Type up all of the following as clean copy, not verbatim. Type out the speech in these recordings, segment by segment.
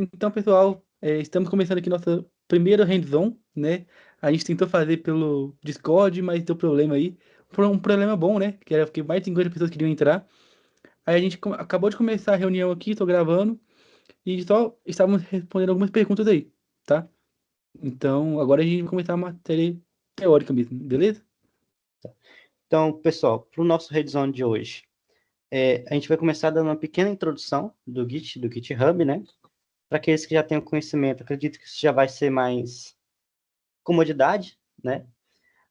Então, pessoal, estamos começando aqui nossa primeira hands-on, né? A gente tentou fazer pelo Discord, mas deu problema aí. Foi um problema bom, né? Que era porque mais de 50 pessoas queriam entrar. Aí a gente acabou de começar a reunião aqui, estou gravando, e só estávamos respondendo algumas perguntas aí, tá? Então, agora a gente vai começar a matéria teórica mesmo, beleza? Então, pessoal, para o nosso Redzone de hoje, a gente vai começar dando uma pequena introdução do Git, do GitHub, né? Para aqueles que já têm o conhecimento, acredito que isso já vai ser mais comodidade, né?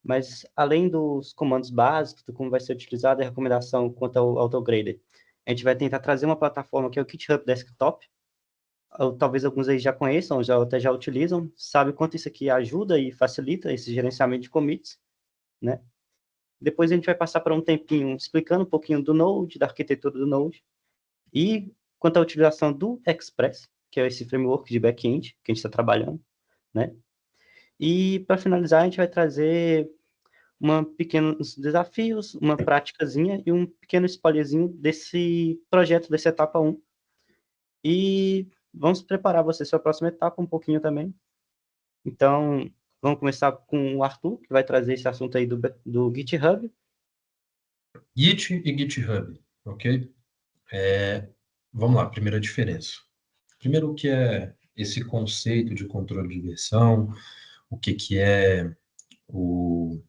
Mas além dos comandos básicos, de como vai ser utilizado a recomendação quanto ao autograder, a gente vai tentar trazer uma plataforma que é o GitHub Desktop. Ou talvez alguns aí já conheçam, até já utilizam, sabe quanto isso aqui ajuda e facilita esse gerenciamento de commits, né? Depois a gente vai passar por um tempinho explicando um pouquinho do Node, da arquitetura do Node, e quanto à utilização do Express, que é esse framework de back-end que a gente está trabalhando, né? E para finalizar, a gente vai trazer pequenos desafios, uma práticazinha e um pequeno spoilerzinho desse projeto, dessa etapa 1. E vamos preparar você para a próxima etapa um pouquinho também. Então, vamos começar com o Arthur, que vai trazer esse assunto aí do GitHub. Git e GitHub, ok? Vamos lá, primeira diferença. Primeiro, o que é esse conceito de controle de versão, o que é o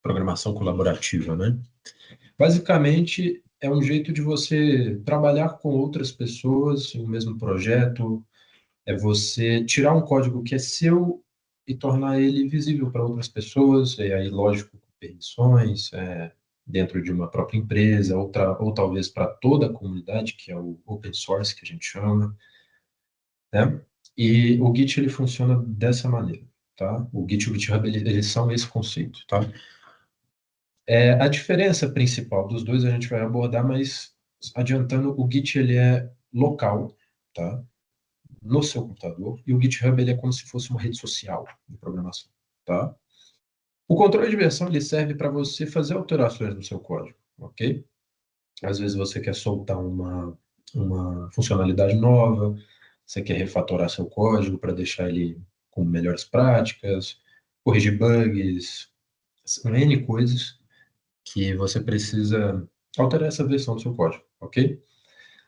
programação colaborativa, né? Basicamente, é um jeito de você trabalhar com outras pessoas em um mesmo projeto, é você tirar um código que é seu e tornar ele visível para outras pessoas, e aí, lógico, com permissões, dentro de uma própria empresa, ou talvez para toda a comunidade, que é o open source, que a gente chama, né? E o Git, ele funciona dessa maneira, tá? O Git e o GitHub, eles são esse conceito, tá? A diferença principal dos dois a gente vai abordar, mas adiantando, o Git, ele é local, tá? No seu computador, e o GitHub, ele é como se fosse uma rede social de programação, tá? O controle de versão, ele serve para você fazer alterações no seu código, ok? Às vezes você quer soltar uma funcionalidade nova, você quer refatorar seu código para deixar ele com melhores práticas, corrigir bugs, são N coisas que você precisa alterar essa versão do seu código, ok?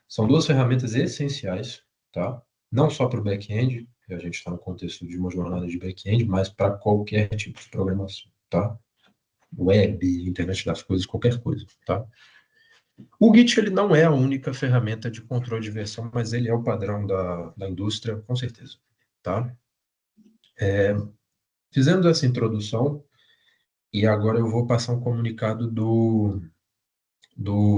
São duas ferramentas essenciais, tá? Não só para o back-end, que a gente está no contexto de uma jornada de back-end, mas para qualquer tipo de programação, tá? Web, internet das coisas, qualquer coisa, tá? O Git, ele não é a única ferramenta de controle de versão, mas ele é o padrão da indústria, com certeza, tá? Fizemos essa introdução e agora eu vou passar um comunicado do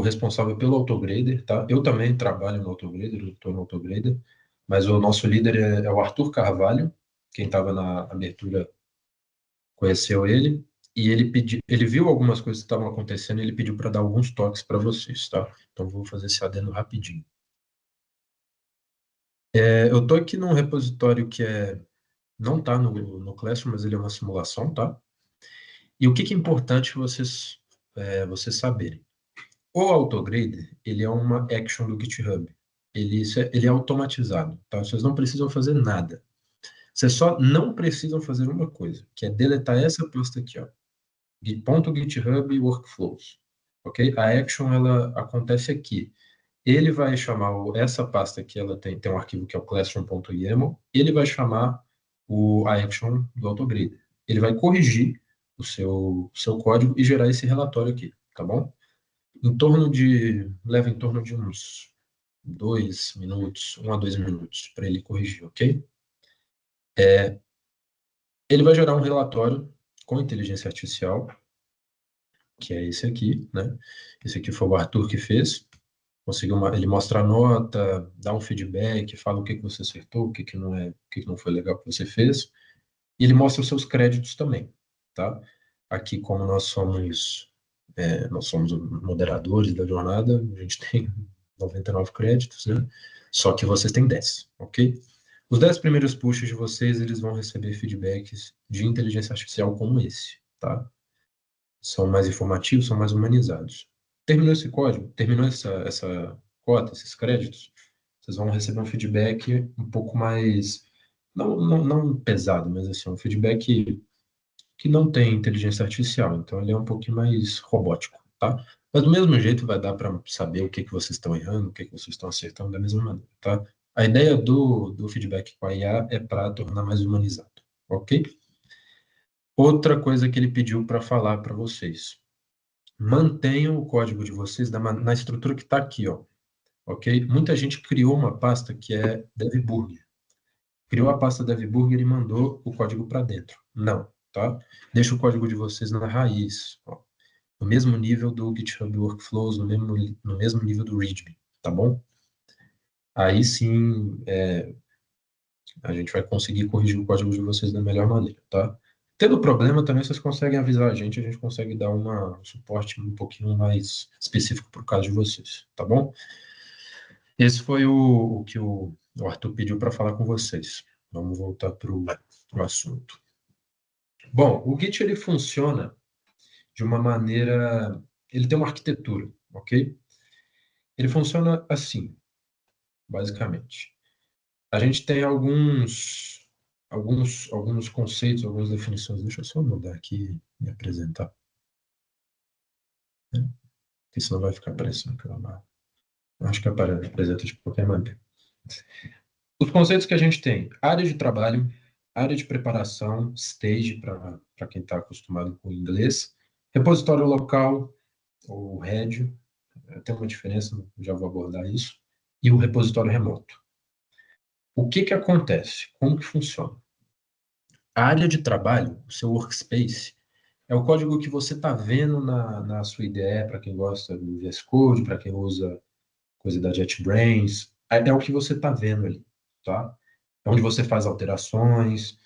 responsável pelo Autograder, tá? Eu também trabalho no Autograder, eu estou no Autograder, mas o nosso líder é o Arthur Carvalho, quem estava na abertura conheceu ele, e ele viu algumas coisas que estavam acontecendo e ele pediu para dar alguns toques para vocês, tá? Então vou fazer esse adendo rapidinho. Eu estou aqui num repositório que não está no Classroom, mas ele é uma simulação, tá? E o que é importante vocês saberem? O Autograder, ele é uma action do GitHub. Ele é automatizado, tá? Vocês não precisam fazer nada. Vocês só não precisam fazer uma coisa, que é deletar essa pasta aqui, ó. .github workflows, ok? A action, ela acontece aqui. Ele vai chamar essa pasta aqui, ela tem um arquivo que é o classroom.yaml, ele vai chamar a action do Autograder. Ele vai corrigir o seu código e gerar esse relatório aqui, tá bom? Leva em torno de uns 2 minutos, 1 a 2 minutos, para ele corrigir, ok? Ele vai gerar um relatório com inteligência artificial, que é esse aqui, né? Esse aqui foi o Arthur que fez. Ele mostra a nota, dá um feedback, fala o que você acertou, o que não foi legal que você fez. E ele mostra os seus créditos também, tá? Aqui, como nós somos moderadores da jornada, a gente tem 99 créditos, né? Só que vocês têm 10, ok? Os 10 primeiros pushes de vocês, eles vão receber feedbacks de inteligência artificial como esse, tá? São mais informativos, são mais humanizados. Terminou esse código, terminou essa cota, esses créditos, vocês vão receber um feedback um pouco mais, não pesado, mas assim, um feedback que não tem inteligência artificial, então ele é um pouquinho mais robótico, tá? Mas do mesmo jeito vai dar para saber o que que vocês estão errando, o que que vocês estão acertando da mesma maneira, tá? A ideia do feedback com a IA é para tornar mais humanizado, ok? Outra coisa que ele pediu para falar para vocês. Mantenham o código de vocês na estrutura que está aqui, ó, ok? Muita gente criou uma pasta que é DevBurger. Criou a pasta DevBurger e mandou o código para dentro. Não, tá? Deixa o código de vocês na raiz, ó, no mesmo nível do GitHub Workflows, no mesmo nível do README, tá bom? Aí sim, a gente vai conseguir corrigir o código de vocês da melhor maneira, tá? Tendo problema também, vocês conseguem avisar a gente consegue dar um suporte um pouquinho mais específico para o caso de vocês, tá bom? Esse foi o que o Arthur pediu para falar com vocês. Vamos voltar para o assunto. Bom, o Git ele funciona de uma maneira, ele tem uma arquitetura, ok? Ele funciona assim, basicamente. A gente tem alguns conceitos, algumas definições. Deixa eu só mudar aqui e me apresentar, né? Porque senão vai ficar parecendo que acho que apresenta de qualquer maneira. Os conceitos que a gente tem: área de trabalho, área de preparação, stage, para quem está acostumado com o inglês, repositório local, ou RED, tem uma diferença, já vou abordar isso, e o repositório remoto. O que que acontece? Como que funciona? A área de trabalho, o seu workspace, é o código que você está vendo na sua IDE, para quem gosta do VS Code, para quem usa coisa da JetBrains, é o que você está vendo ali, tá? É onde você faz alterações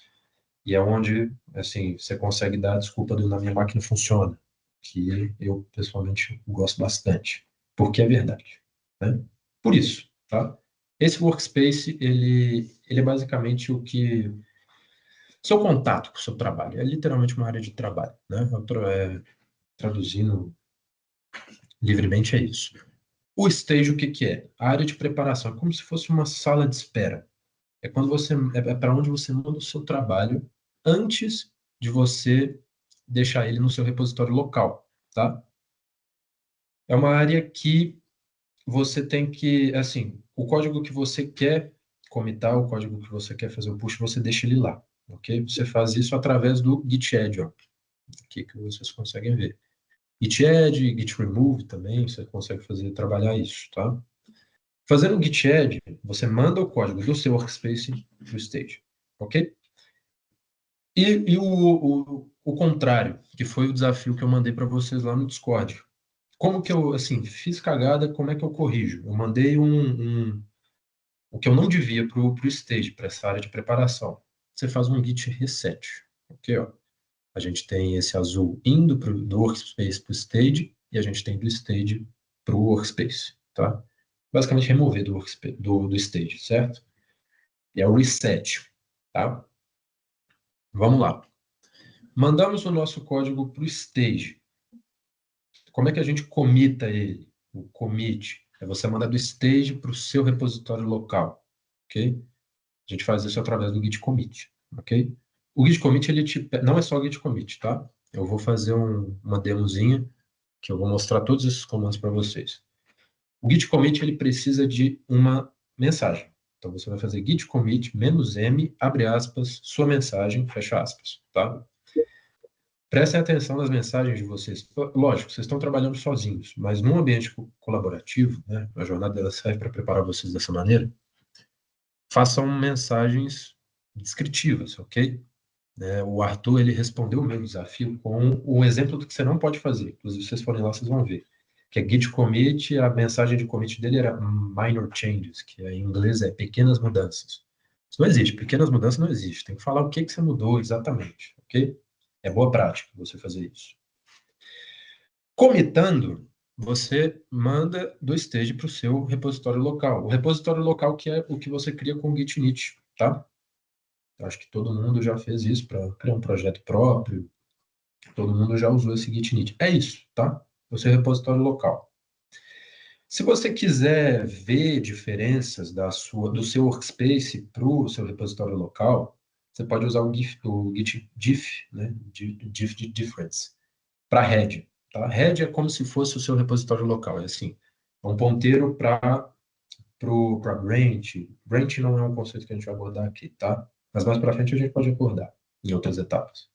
e é onde, assim, você consegue dar a desculpa do na minha máquina funciona, que eu, pessoalmente, gosto bastante, porque é verdade, né? Por isso, tá? Esse workspace, ele é basicamente o que seu contato com o seu trabalho. É literalmente uma área de trabalho, né? Traduzindo livremente é isso. O stage, o que que é? A área de preparação. É como se fosse uma sala de espera. É quando você é para onde você manda o seu trabalho antes de você deixar ele no seu repositório local, tá? É uma área que você tem que, assim, o código que você quer comitar, o código que você quer fazer o push, você deixa ele lá, ok? Você faz isso através do Git Add, ó, aqui que vocês conseguem ver. Git Add, Git Remove também, você consegue trabalhar isso, tá? Fazendo um Git Add, você manda o código do seu workspace para o stage, ok? E o contrário, que foi o desafio que eu mandei para vocês lá no Discord. Como que eu, assim, fiz cagada, como é que eu corrijo? Eu mandei o que eu não devia para o stage, para essa área de preparação. Você faz um git reset, ok? Ó. A gente tem esse azul indo do workspace para o stage e a gente tem do stage para o workspace, tá? Basicamente remover do stage, certo? E é o reset, tá? Vamos lá. Mandamos o nosso código para o stage. Como é que a gente comita ele? O commit é você mandar do stage para o seu repositório local, ok? A gente faz isso através do git commit, ok? O git commit, não é só o git commit, tá? Eu vou fazer uma demozinha que eu vou mostrar todos esses comandos para vocês. O git commit, ele precisa de uma mensagem. Então, você vai fazer git commit -m, abre aspas, sua mensagem, fecha aspas, tá? Prestem atenção nas mensagens de vocês. Lógico, vocês estão trabalhando sozinhos, mas num ambiente colaborativo, né, a jornada dela serve para preparar vocês dessa maneira, façam mensagens descritivas, ok? O Arthur, ele respondeu o meu desafio com o exemplo do que você não pode fazer. Inclusive, se vocês forem lá, vocês vão ver. Que é git commit, a mensagem de commit dele era minor changes, que em inglês é pequenas mudanças. Isso não existe, pequenas mudanças não existe. Tem que falar o que você mudou exatamente, ok? É boa prática você fazer isso. Comitando, você manda do stage para o seu repositório local. O repositório local que é o que você cria com o Git init, tá? Eu acho que todo mundo já fez isso para criar um projeto próprio. Todo mundo já usou esse Git init. É isso, tá? O seu repositório local. Se você quiser ver diferenças do seu workspace para o seu repositório local, você pode usar o git diff, né? Diff de difference, para head. Tá? Head é como se fosse o seu repositório local. É assim, é um ponteiro para branch. Branch não é um conceito que a gente vai abordar aqui, tá? Mas mais para frente a gente pode abordar em outras etapas.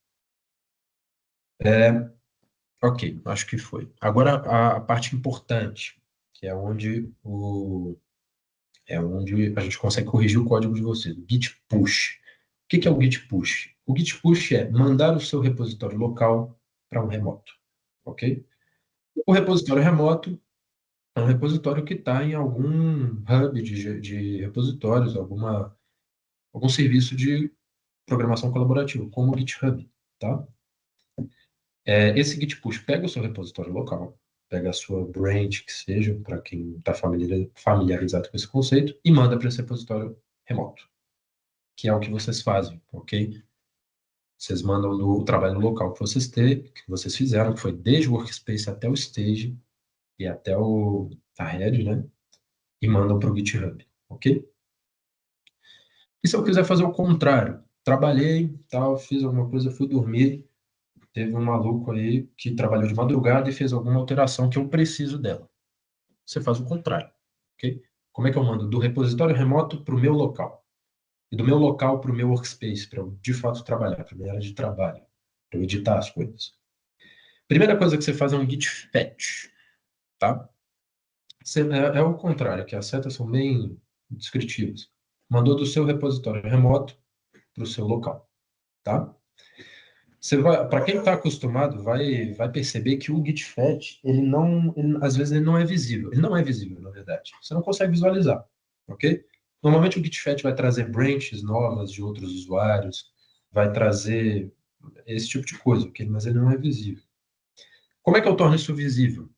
Ok, acho que foi. Agora a parte importante, que é onde a gente consegue corrigir o código de vocês, o git push. O que é o git push? O git push é mandar o seu repositório local para um remoto, ok? O repositório remoto é um repositório que está em algum hub de repositórios, algum serviço de programação colaborativa, como o GitHub, tá? Esse git push pega o seu repositório local, pega a sua branch, que seja, para quem está familiarizado com esse conceito, e manda para esse repositório remoto, que é o que vocês fazem, ok? Vocês mandam no trabalho local que vocês fizeram, que foi desde o workspace até o stage e até a head, né? E mandam para o GitHub, ok? E se eu quiser fazer o contrário? Trabalhei, tal, fiz alguma coisa, fui dormir, teve um maluco aí que trabalhou de madrugada e fez alguma alteração que eu preciso dela. Você faz o contrário, ok? Como é que eu mando? Do repositório remoto para o meu local. E do meu local para o meu workspace, para eu de fato trabalhar, para a minha área de trabalho, para eu editar as coisas. Primeira coisa que você faz é um git fetch, tá? É o contrário, que as setas são bem descritivas. Mandou do seu repositório remoto para o seu local, tá? Para quem está acostumado, vai perceber que o git fetch, às vezes ele não é visível. Ele não é visível, na verdade. Você não consegue visualizar, ok? Normalmente o git fetch vai trazer branches novas de outros usuários, vai trazer esse tipo de coisa, ok? Mas ele não é visível. Como é que eu torno isso visível?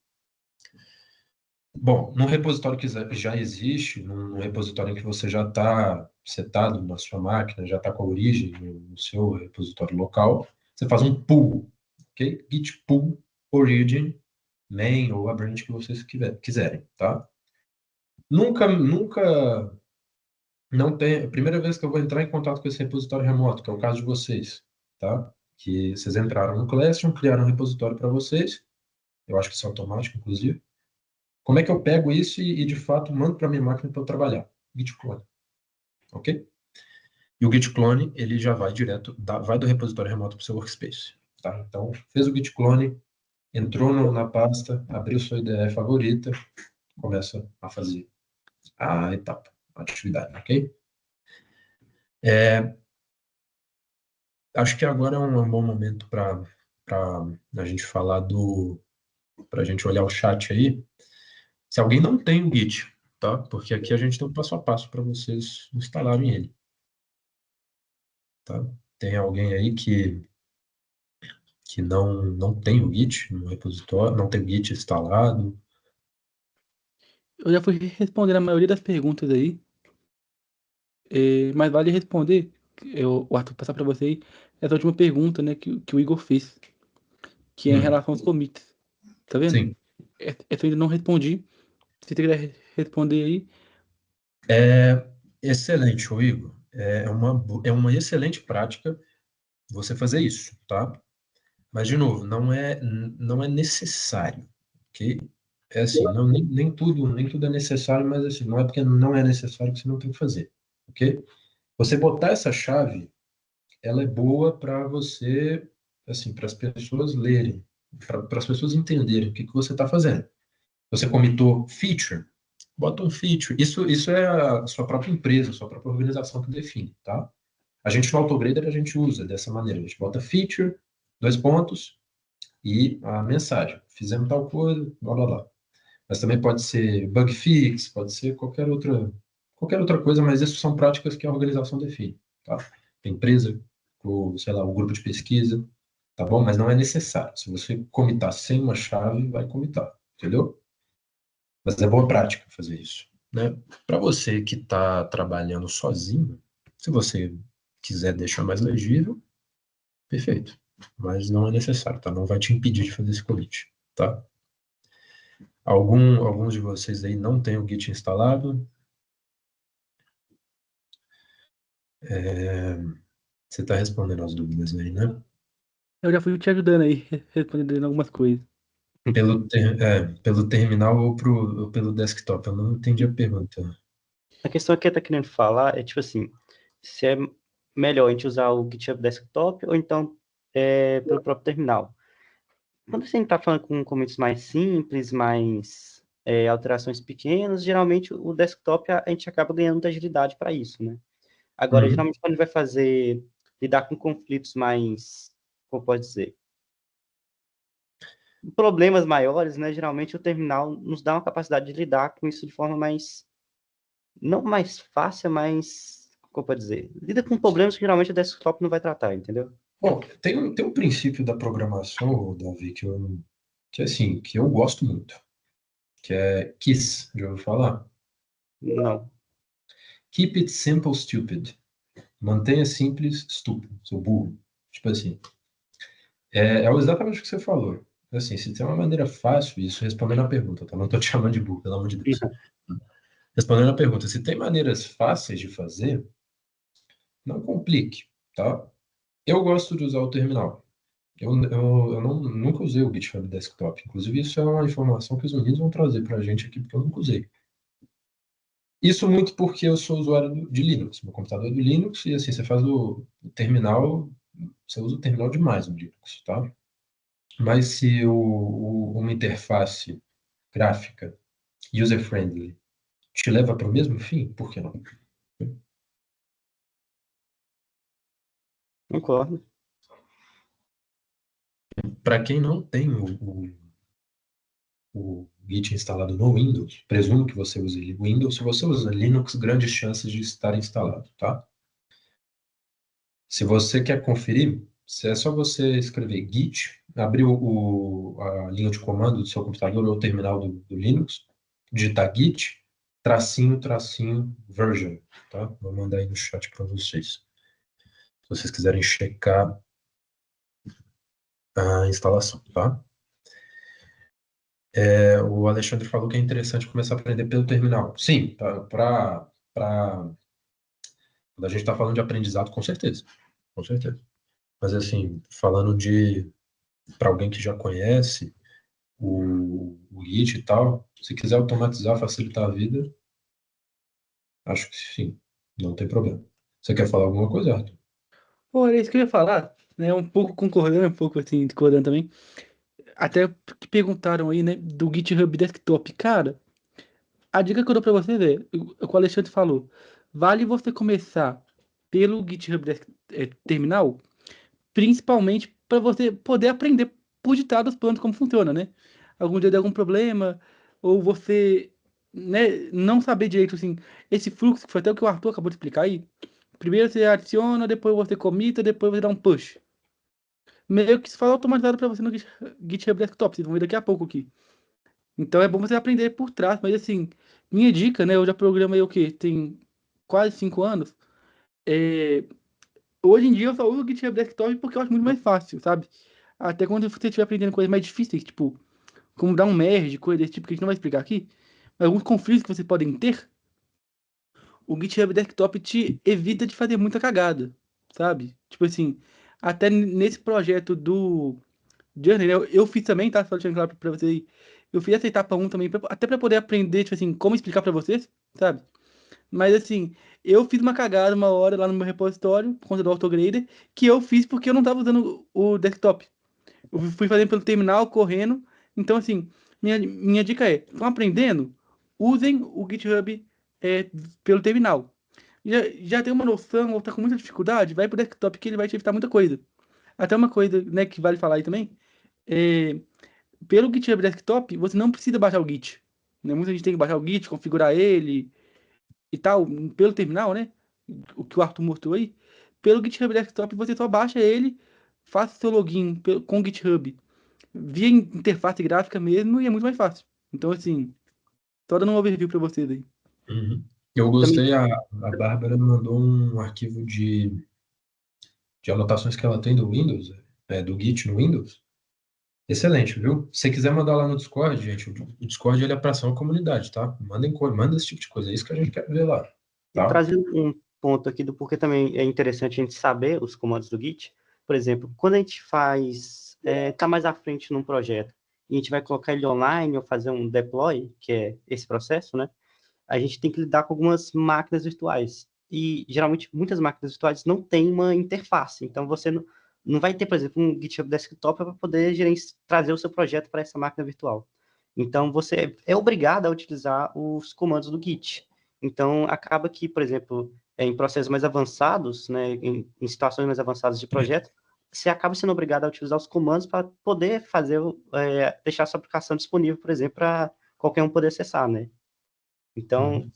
Bom, num repositório que já existe, num repositório em que você já está setado na sua máquina, já está com a origem no seu repositório local, você faz um pull, ok? Git pull origin main ou a branch que vocês quiserem, tá? Nunca, não tem. A primeira vez que eu vou entrar em contato com esse repositório remoto, que é o caso de vocês, tá? Que vocês entraram no Classroom, criaram um repositório para vocês. Eu acho que isso é automático, inclusive. Como é que eu pego isso e de fato, mando para minha máquina para eu trabalhar? Git clone, ok? E o git clone, ele já vai direto, vai do repositório remoto para o seu workspace, tá? Então, fez o git clone, entrou na pasta, abriu sua IDE favorita, começa a fazer a etapa, a atividade, ok? Acho que agora é um bom momento para a gente falar para a gente olhar o chat aí. Se alguém não tem o Git, tá? Porque aqui a gente tem um passo a passo para vocês instalarem ele, tá? Tem alguém aí que não tem o Git no repositório, não tem o Git instalado? Eu já fui respondendo a maioria das perguntas aí, mas vale responder, o Arthur, passar para você aí, essa última pergunta, né, que o Igor fez, que é em relação aos commits. Tá vendo? Sim. Essa eu ainda não respondi. Se você quiser responder aí. Excelente, ô Igor. É uma excelente prática você fazer isso, tá? Mas, de novo, não é necessário, ok? É assim, nem tudo é necessário, mas assim, não é porque não é necessário que você não tem que fazer, ok? Você botar essa chave, ela é boa para você, assim, para as pessoas lerem, para as pessoas entenderem o que você está fazendo. Você comitou feature, bota um feature. Isso é a sua própria empresa, a sua própria organização que define, tá? A gente no Autograder a gente usa dessa maneira. A gente bota feature, dois pontos, e a mensagem. Fizemos tal coisa, blá blá blá. Mas também pode ser bug fix, pode ser qualquer outra coisa, mas isso são práticas que a organização define, tá? A empresa, sei lá, o grupo de pesquisa, tá bom? Mas não é necessário. Se você comitar sem uma chave, vai comitar, entendeu? Mas é boa prática fazer isso, né? Para você que está trabalhando sozinho, se você quiser deixar mais legível, perfeito. Mas não é necessário, tá? Não vai te impedir de fazer esse commit, tá? Alguns de vocês aí não têm o Git instalado? Você está respondendo as dúvidas aí, né? Eu já fui te ajudando aí, respondendo algumas coisas. Pelo terminal ou pelo desktop? Eu não entendi a pergunta. A questão que ele está querendo falar é, tipo assim, se é melhor a gente usar o GitHub Desktop ou então pelo próprio terminal. Quando a gente está falando com commits mais simples, mais alterações pequenas, geralmente o desktop a gente acaba ganhando muita agilidade para isso, né? Agora, Uhum. geralmente, quando ele vai lidar com conflitos mais, como pode dizer, problemas maiores, né? Geralmente o terminal nos dá uma capacidade de lidar com isso de forma mais, não mais fácil, mas, como pode dizer, lida com problemas que geralmente o desktop não vai tratar, entendeu? Bom, tem um princípio da programação, Davi, que eu gosto muito, que é KISS, já ouviu falar? Não. Keep it simple, stupid. Mantenha simples, estúpido, seu burro. Tipo assim, é exatamente o que você falou. Assim, se tem uma maneira fácil, isso respondendo a pergunta, tá? Não tô te chamando de burro, pelo amor de Deus. Respondendo a pergunta, se tem maneiras fáceis de fazer, não complique, tá? Eu gosto de usar o terminal. Nunca usei o GitHub Desktop. Inclusive, isso é uma informação que os meninos vão trazer para a gente aqui, porque eu nunca usei. Isso muito porque eu sou usuário de Linux. Meu computador é do Linux e assim, você faz o terminal, você usa o terminal demais no Linux, tá? Mas se uma interface gráfica, user-friendly, te leva para o mesmo fim, por que não? Concordo. Para quem não tem o Git instalado no Windows, presumo que você use Windows. Se você usa Linux, grandes chances de estar instalado, tá? Se você quer conferir, é só você escrever Git, abrir a linha de comando do seu computador ou o terminal do Linux, digitar Git, tracinho, tracinho, version, tá? Vou mandar aí no chat para vocês. Se vocês quiserem checar a instalação, tá? O Alexandre falou que é interessante começar a aprender pelo terminal. Sim, quando a gente está falando de aprendizado, com certeza. Com certeza. Mas assim, falando para alguém que já conhece o Git e tal, se quiser automatizar, facilitar a vida, acho que sim, não tem problema. Você quer falar alguma coisa, Arthur? Pô, era isso que eu ia falar, né? Um pouco concordando, um pouco assim, discordando também. Até que perguntaram aí, né, do GitHub Desktop. Cara, a dica que eu dou pra vocês é, o que o Alexandre falou, vale você começar pelo GitHub Terminal, principalmente para você poder aprender por ditado os planos como funciona, né? Algum dia der algum problema, ou você, né, não saber direito, assim, esse fluxo, que foi até o que o Arthur acabou de explicar aí. Primeiro você adiciona, depois você comita, depois você dá um push. Meio que isso faz automatizado para você no GitHub Desktop, vocês vão ver daqui a pouco aqui. Então é bom você aprender por trás, mas assim, minha dica, né? Eu já programei o quê? Tem quase 5 anos. É, hoje em dia eu só uso o GitHub Desktop porque eu acho muito mais fácil, sabe? Até quando você estiver aprendendo coisas mais difíceis, tipo, como dar um merge, coisa desse tipo que a gente não vai explicar aqui, mas alguns conflitos que vocês podem ter, o GitHub Desktop te evita de fazer muita cagada, sabe? Tipo assim, até nesse projeto do Journey, né? Eu fiz também, tá? Só deixando claro pra vocês aí. Eu fiz essa etapa um também, até pra poder aprender, tipo assim, como explicar pra vocês, sabe? Mas assim, eu fiz uma cagada uma hora lá no meu repositório, por conta do AutoGrader, que eu fiz porque eu não tava usando o desktop. Eu fui fazendo pelo terminal, correndo. Então, assim, minha dica é, estão aprendendo? Usem o GitHub pelo terminal. Já tem uma noção ou tá com muita dificuldade? Vai pro desktop que ele vai te evitar muita coisa. Até uma coisa, né, que vale falar aí também. É, pelo GitHub Desktop, você não precisa baixar o Git. Né? Muita gente tem que baixar o Git, configurar ele e tal, pelo terminal, né? O que o Arthur mostrou aí. Pelo GitHub Desktop, você só baixa ele, faça seu login com o GitHub via interface gráfica mesmo e é muito mais fácil. Então, assim, só dando um overview para vocês aí. Uhum. Eu Também, gostei, a Bárbara me mandou um arquivo de anotações que ela tem do Windows, do Git no Windows. Excelente, viu? Se você quiser mandar lá no Discord, gente, o Discord ele é para ação comunidade, tá? Manda esse tipo de coisa, é isso que a gente quer ver lá, E tá? trazendo um ponto aqui do porquê também é interessante a gente saber os comandos do Git. Por exemplo, quando a gente tá mais à frente num projeto e a gente vai colocar ele online ou fazer um deploy, que é esse processo, né? A gente tem que lidar com algumas máquinas virtuais. E, geralmente, muitas máquinas virtuais não têm uma interface. Então, você não vai ter, por exemplo, um GitHub Desktop para poder trazer o seu projeto para essa máquina virtual. Então, você é obrigado a utilizar os comandos do Git. Então, acaba que, por exemplo, em processos mais avançados, né, em situações mais avançadas de projeto, você acaba sendo obrigado a utilizar os comandos para poder deixar a sua aplicação disponível, por exemplo, para qualquer um poder acessar, né? Então,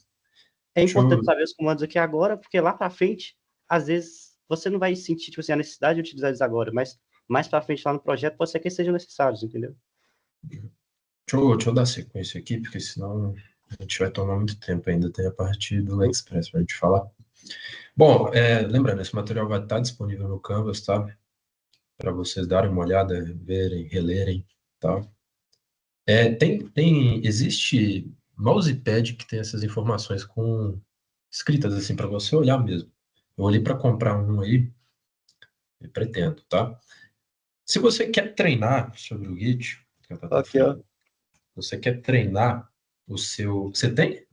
é Deixa importante eu, saber os comandos aqui agora, porque lá para frente, às vezes, você não vai sentir tipo assim, a necessidade de utilizar eles agora, mas mais para frente lá no projeto pode ser que eles sejam necessários, entendeu? deixa eu dar sequência aqui, porque senão a gente vai tomar muito tempo ainda. Tem a parte do Express para a gente falar. Bom, lembrando, esse material vai estar disponível no Canvas, tá? Para vocês darem uma olhada, verem, relerem, tá? Existe mousepad que tem essas informações escritas assim para você olhar mesmo. Eu olhei para comprar um aí, e pretendo, tá? Se você quer treinar sobre o Git, que tá Aqui, ó. falando, você quer treinar o seu. Você tem?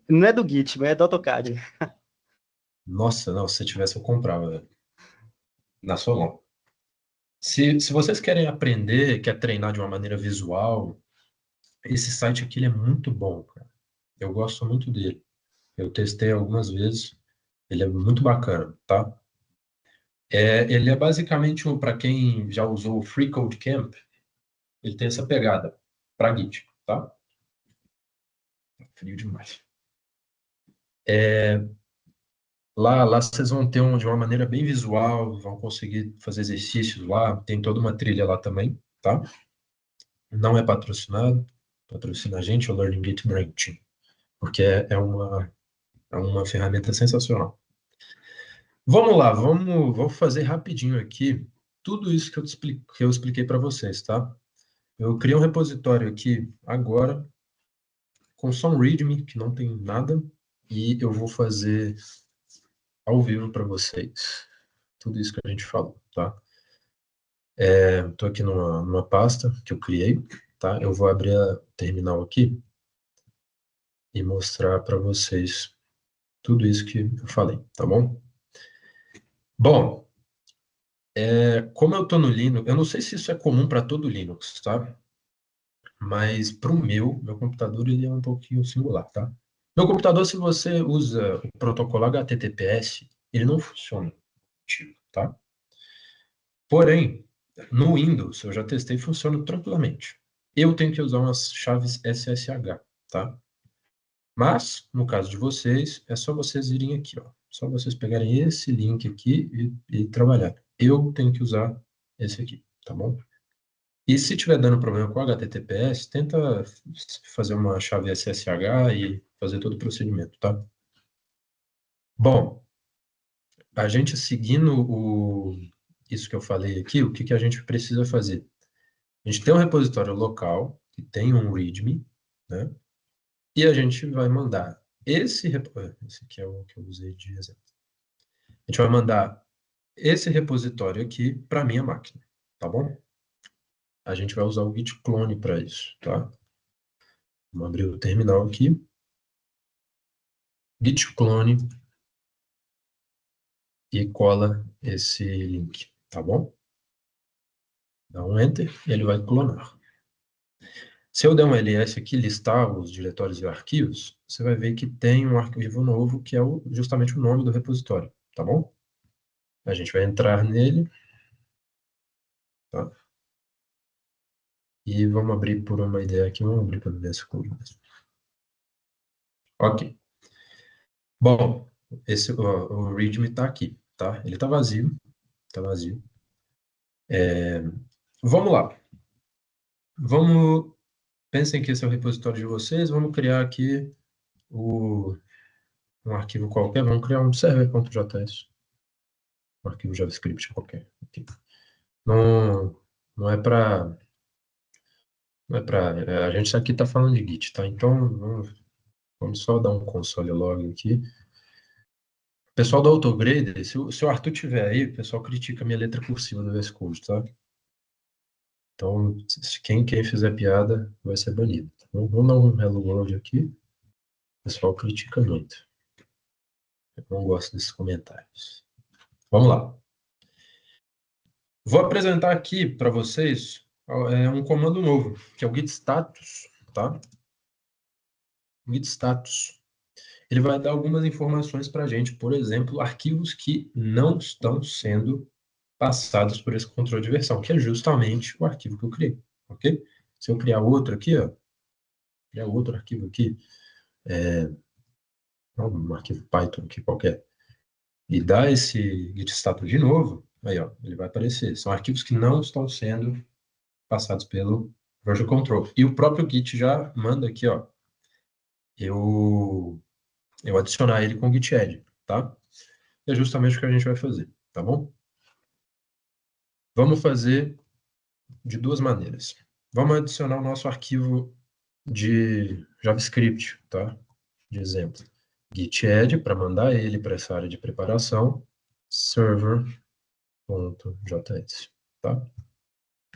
Não é do Git, mas é do AutoCAD. Nossa, não, se você tivesse, eu comprava na sua mão. Se vocês querem aprender, quer treinar de uma maneira visual, esse site aqui ele é muito bom, cara. Eu gosto muito dele. Eu testei algumas vezes, ele é muito bacana, tá? Ele é basicamente, para quem já usou o Free Code Camp, ele tem essa pegada para Git, tá? Tá frio demais. Lá vocês vão ter de uma maneira bem visual, vão conseguir fazer exercícios lá, tem toda uma trilha lá também, tá? Não é patrocinado, patrocina a gente, o Learning Git Brain Team, porque é uma ferramenta sensacional. Vamos lá, vamos fazer rapidinho aqui tudo isso que eu expliquei para vocês, tá? Eu criei um repositório aqui agora com só um README, que não tem nada, e eu vou fazer ao vivo para vocês tudo isso que a gente falou, tá? Estou aqui numa pasta que eu criei, tá? Eu vou abrir a terminal aqui e mostrar para vocês tudo isso que eu falei, tá bom? Bom, como eu estou no Linux, eu não sei se isso é comum para todo Linux, tá? Mas para o meu computador ele é um pouquinho singular, tá? Meu computador, se você usa o protocolo HTTPS, ele não funciona, tá? Porém, no Windows, eu já testei, funciona tranquilamente. Eu tenho que usar umas chaves SSH, tá? Mas, no caso de vocês, é só vocês irem aqui, ó. Só vocês pegarem esse link aqui e trabalhar. Eu tenho que usar esse aqui, tá bom? E se tiver dando problema com HTTPS, tenta fazer uma chave SSH e fazer todo o procedimento, tá? Bom, a gente seguindo isso que eu falei aqui, o que a gente precisa fazer? A gente tem um repositório local, que tem um README, né? E a gente vai mandar esse aqui é o que eu usei de exemplo. A gente vai mandar esse repositório aqui para minha máquina, tá bom? A gente vai usar o git clone para isso, tá? Vamos abrir o terminal aqui. Git clone e cola esse link, tá bom? Dá um enter e ele vai clonar. Se eu der um ls aqui, listar os diretórios e arquivos, você vai ver que tem um arquivo novo que é justamente o nome do repositório, tá bom? A gente vai entrar nele, tá? E vamos abrir por uma ideia aqui, vamos abrir pelo VS Code mesmo. Ok. Bom, o README está aqui, tá? Ele está vazio, tá vazio. Vamos lá. Pensem que esse é o repositório de vocês, vamos criar aqui um arquivo qualquer, vamos criar um server.js, um arquivo JavaScript qualquer. Aqui. Não é para A gente aqui está falando de Git, tá? Então, vamos só dar um console log aqui. Pessoal do Autograder, se o Arthur tiver aí, o pessoal critica a minha letra cursiva do VS Code, tá? Então, quem fizer piada vai ser banido. Então, vamos dar um Hello World aqui. O pessoal critica muito. Eu não gosto desses comentários. Vamos lá. Vou apresentar aqui para vocês um comando novo, que é o git status, tá? Git status. Ele vai dar algumas informações para a gente, por exemplo, arquivos que não estão sendo passados por esse controle de versão, que é justamente o arquivo que eu criei, ok? Se eu criar outro aqui, ó, criar outro arquivo aqui, um arquivo Python aqui qualquer, e dar esse git status de novo, aí, ó, ele vai aparecer. São arquivos que não estão sendo passados pelo version control. E o próprio Git já manda aqui, ó, eu adicionar ele com o git add, tá? É justamente o que a gente vai fazer, tá bom? Vamos fazer de duas maneiras. Vamos adicionar o nosso arquivo de JavaScript, tá? De exemplo, git add para mandar ele para essa área de preparação, server.js, tá?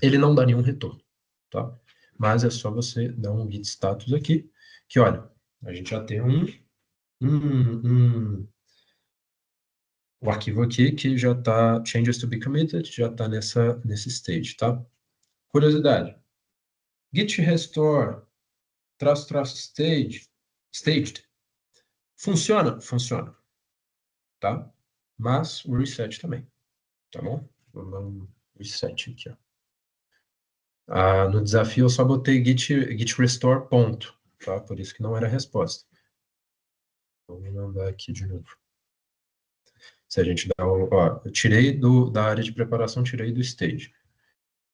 Ele não dá nenhum retorno, tá? Mas é só você dar um git status aqui, que olha, a gente já tem o arquivo aqui que já está changes to be committed, já está nesse stage, tá? Curiosidade, git restore staged funciona? Funciona, tá? Mas o reset também, tá bom? Vamos dar um reset aqui, ó. No desafio eu só botei git restore ponto, tá? Por isso que não era a resposta. Vamos mandar aqui de novo. Se a gente dá ó, eu tirei da área de preparação, tirei do stage.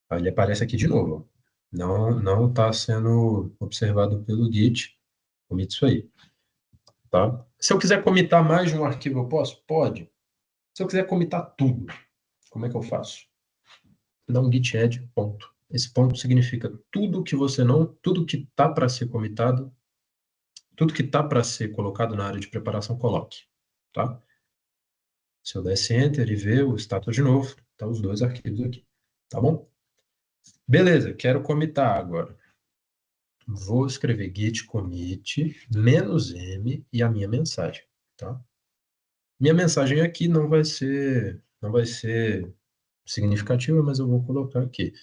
Aí ele aparece aqui de novo, ó. Não está sendo observado pelo Git. Commit isso aí, tá? Se eu quiser comitar mais de um arquivo, eu posso? Pode. Se eu quiser comitar tudo, como é que eu faço? Dá um git add ponto. Esse ponto significa tudo que tudo que está para ser comitado, tudo que está para ser colocado na área de preparação, coloque, tá? Se eu desse enter e ver o status de novo, tá os dois arquivos aqui, tá bom? Beleza, quero comitar agora. Vou escrever git commit -m e a minha mensagem, tá? Minha mensagem aqui não vai ser significativa, mas eu vou colocar aqui.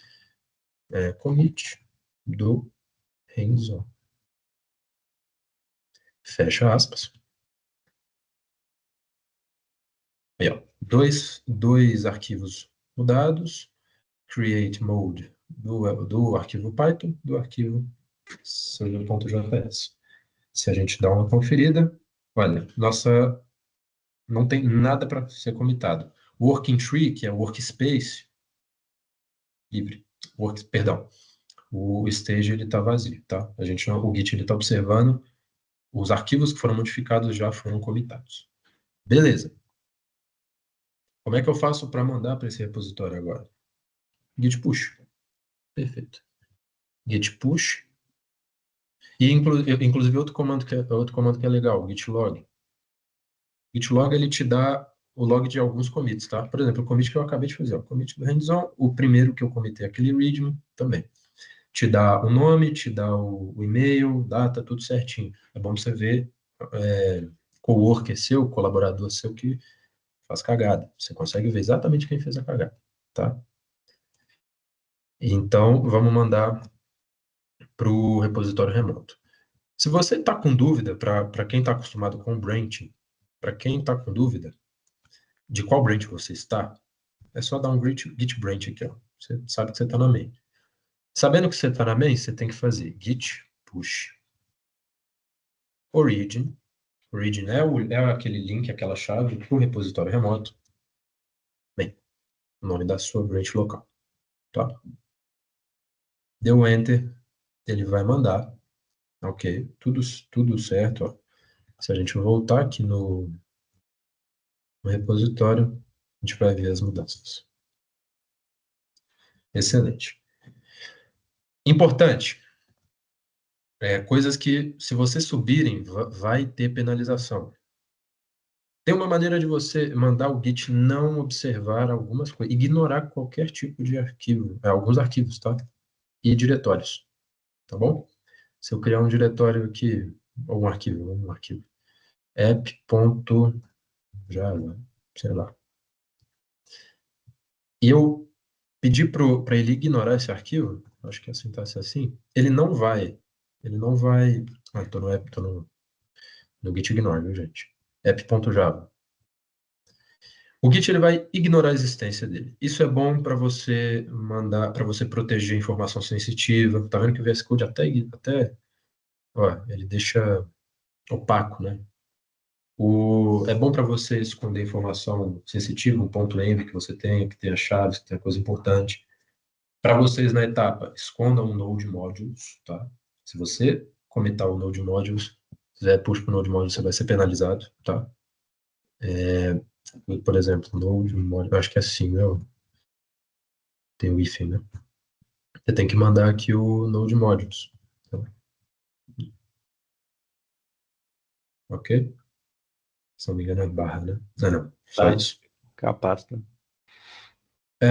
Commit do Renzo. Fecha aspas. Aí, ó, dois arquivos mudados. Create mode do arquivo Python, do arquivo server.js. Se a gente dá uma conferida, olha, não tem nada para ser comitado. Working tree, que é o workspace, livre. Perdão, o stage ele está vazio, tá? O Git ele está observando os arquivos que foram modificados já foram comitados. Beleza. Como é que eu faço para mandar para esse repositório agora? Git push. Perfeito. Git push. E inclusive outro comando que é legal, git log. Git log ele te dá o log de alguns commits, tá? Por exemplo, o commit que eu acabei de fazer, o commit do hands-on, o primeiro que eu comitei, aquele readme, também. Te dá o nome, te dá o e-mail, data, tudo certinho. É bom você ver coworker seu, colaborador seu que faz cagada. Você consegue ver exatamente quem fez a cagada, tá? Então, vamos mandar para o repositório remoto. Se você está com dúvida, para quem está acostumado com branching, para quem está com dúvida de qual branch você está, é só dar um git branch aqui, ó. Você sabe que você está na main. Sabendo que você está na main, você tem que fazer git push origin. Origin é aquele link, aquela chave para o repositório remoto. Bem, o nome da sua branch local, tá? Deu enter, ele vai mandar. Ok, tudo certo, ó. Se a gente voltar aqui no repositório, a gente vai ver as mudanças. Excelente. Importante. Coisas que, se vocês subirem, vai ter penalização. Tem uma maneira de você mandar o Git não observar algumas coisas, ignorar qualquer tipo de arquivo, alguns arquivos, tá? E diretórios, tá bom? Se eu criar um diretório aqui, ou um arquivo, app.java, sei lá, e eu pedir para ele ignorar esse arquivo, acho que a sintaxe é assim, ele não vai, tô no app, tô no git ignore, viu, gente? app.java. O Git ele vai ignorar a existência dele. Isso é bom para você mandar, para você proteger informação sensitiva. Tá vendo que o VS Code até ó, ele deixa opaco, né? É bom para você esconder informação sensitiva, um ponto .env que você tenha, que tenha chaves, que tenha coisa importante. Para vocês na etapa, escondam o Node Modules, tá? Se você comitar o Node Modules, fizer push para o Node Modules, você vai ser penalizado, tá? Por exemplo, Node Modules, acho que é assim, né? Tem o hífen, né? Você tem que mandar aqui o Node Modules. Tá? Ok? Se não me engano é barra, né? Não, só Tá. isso. Capaz, né?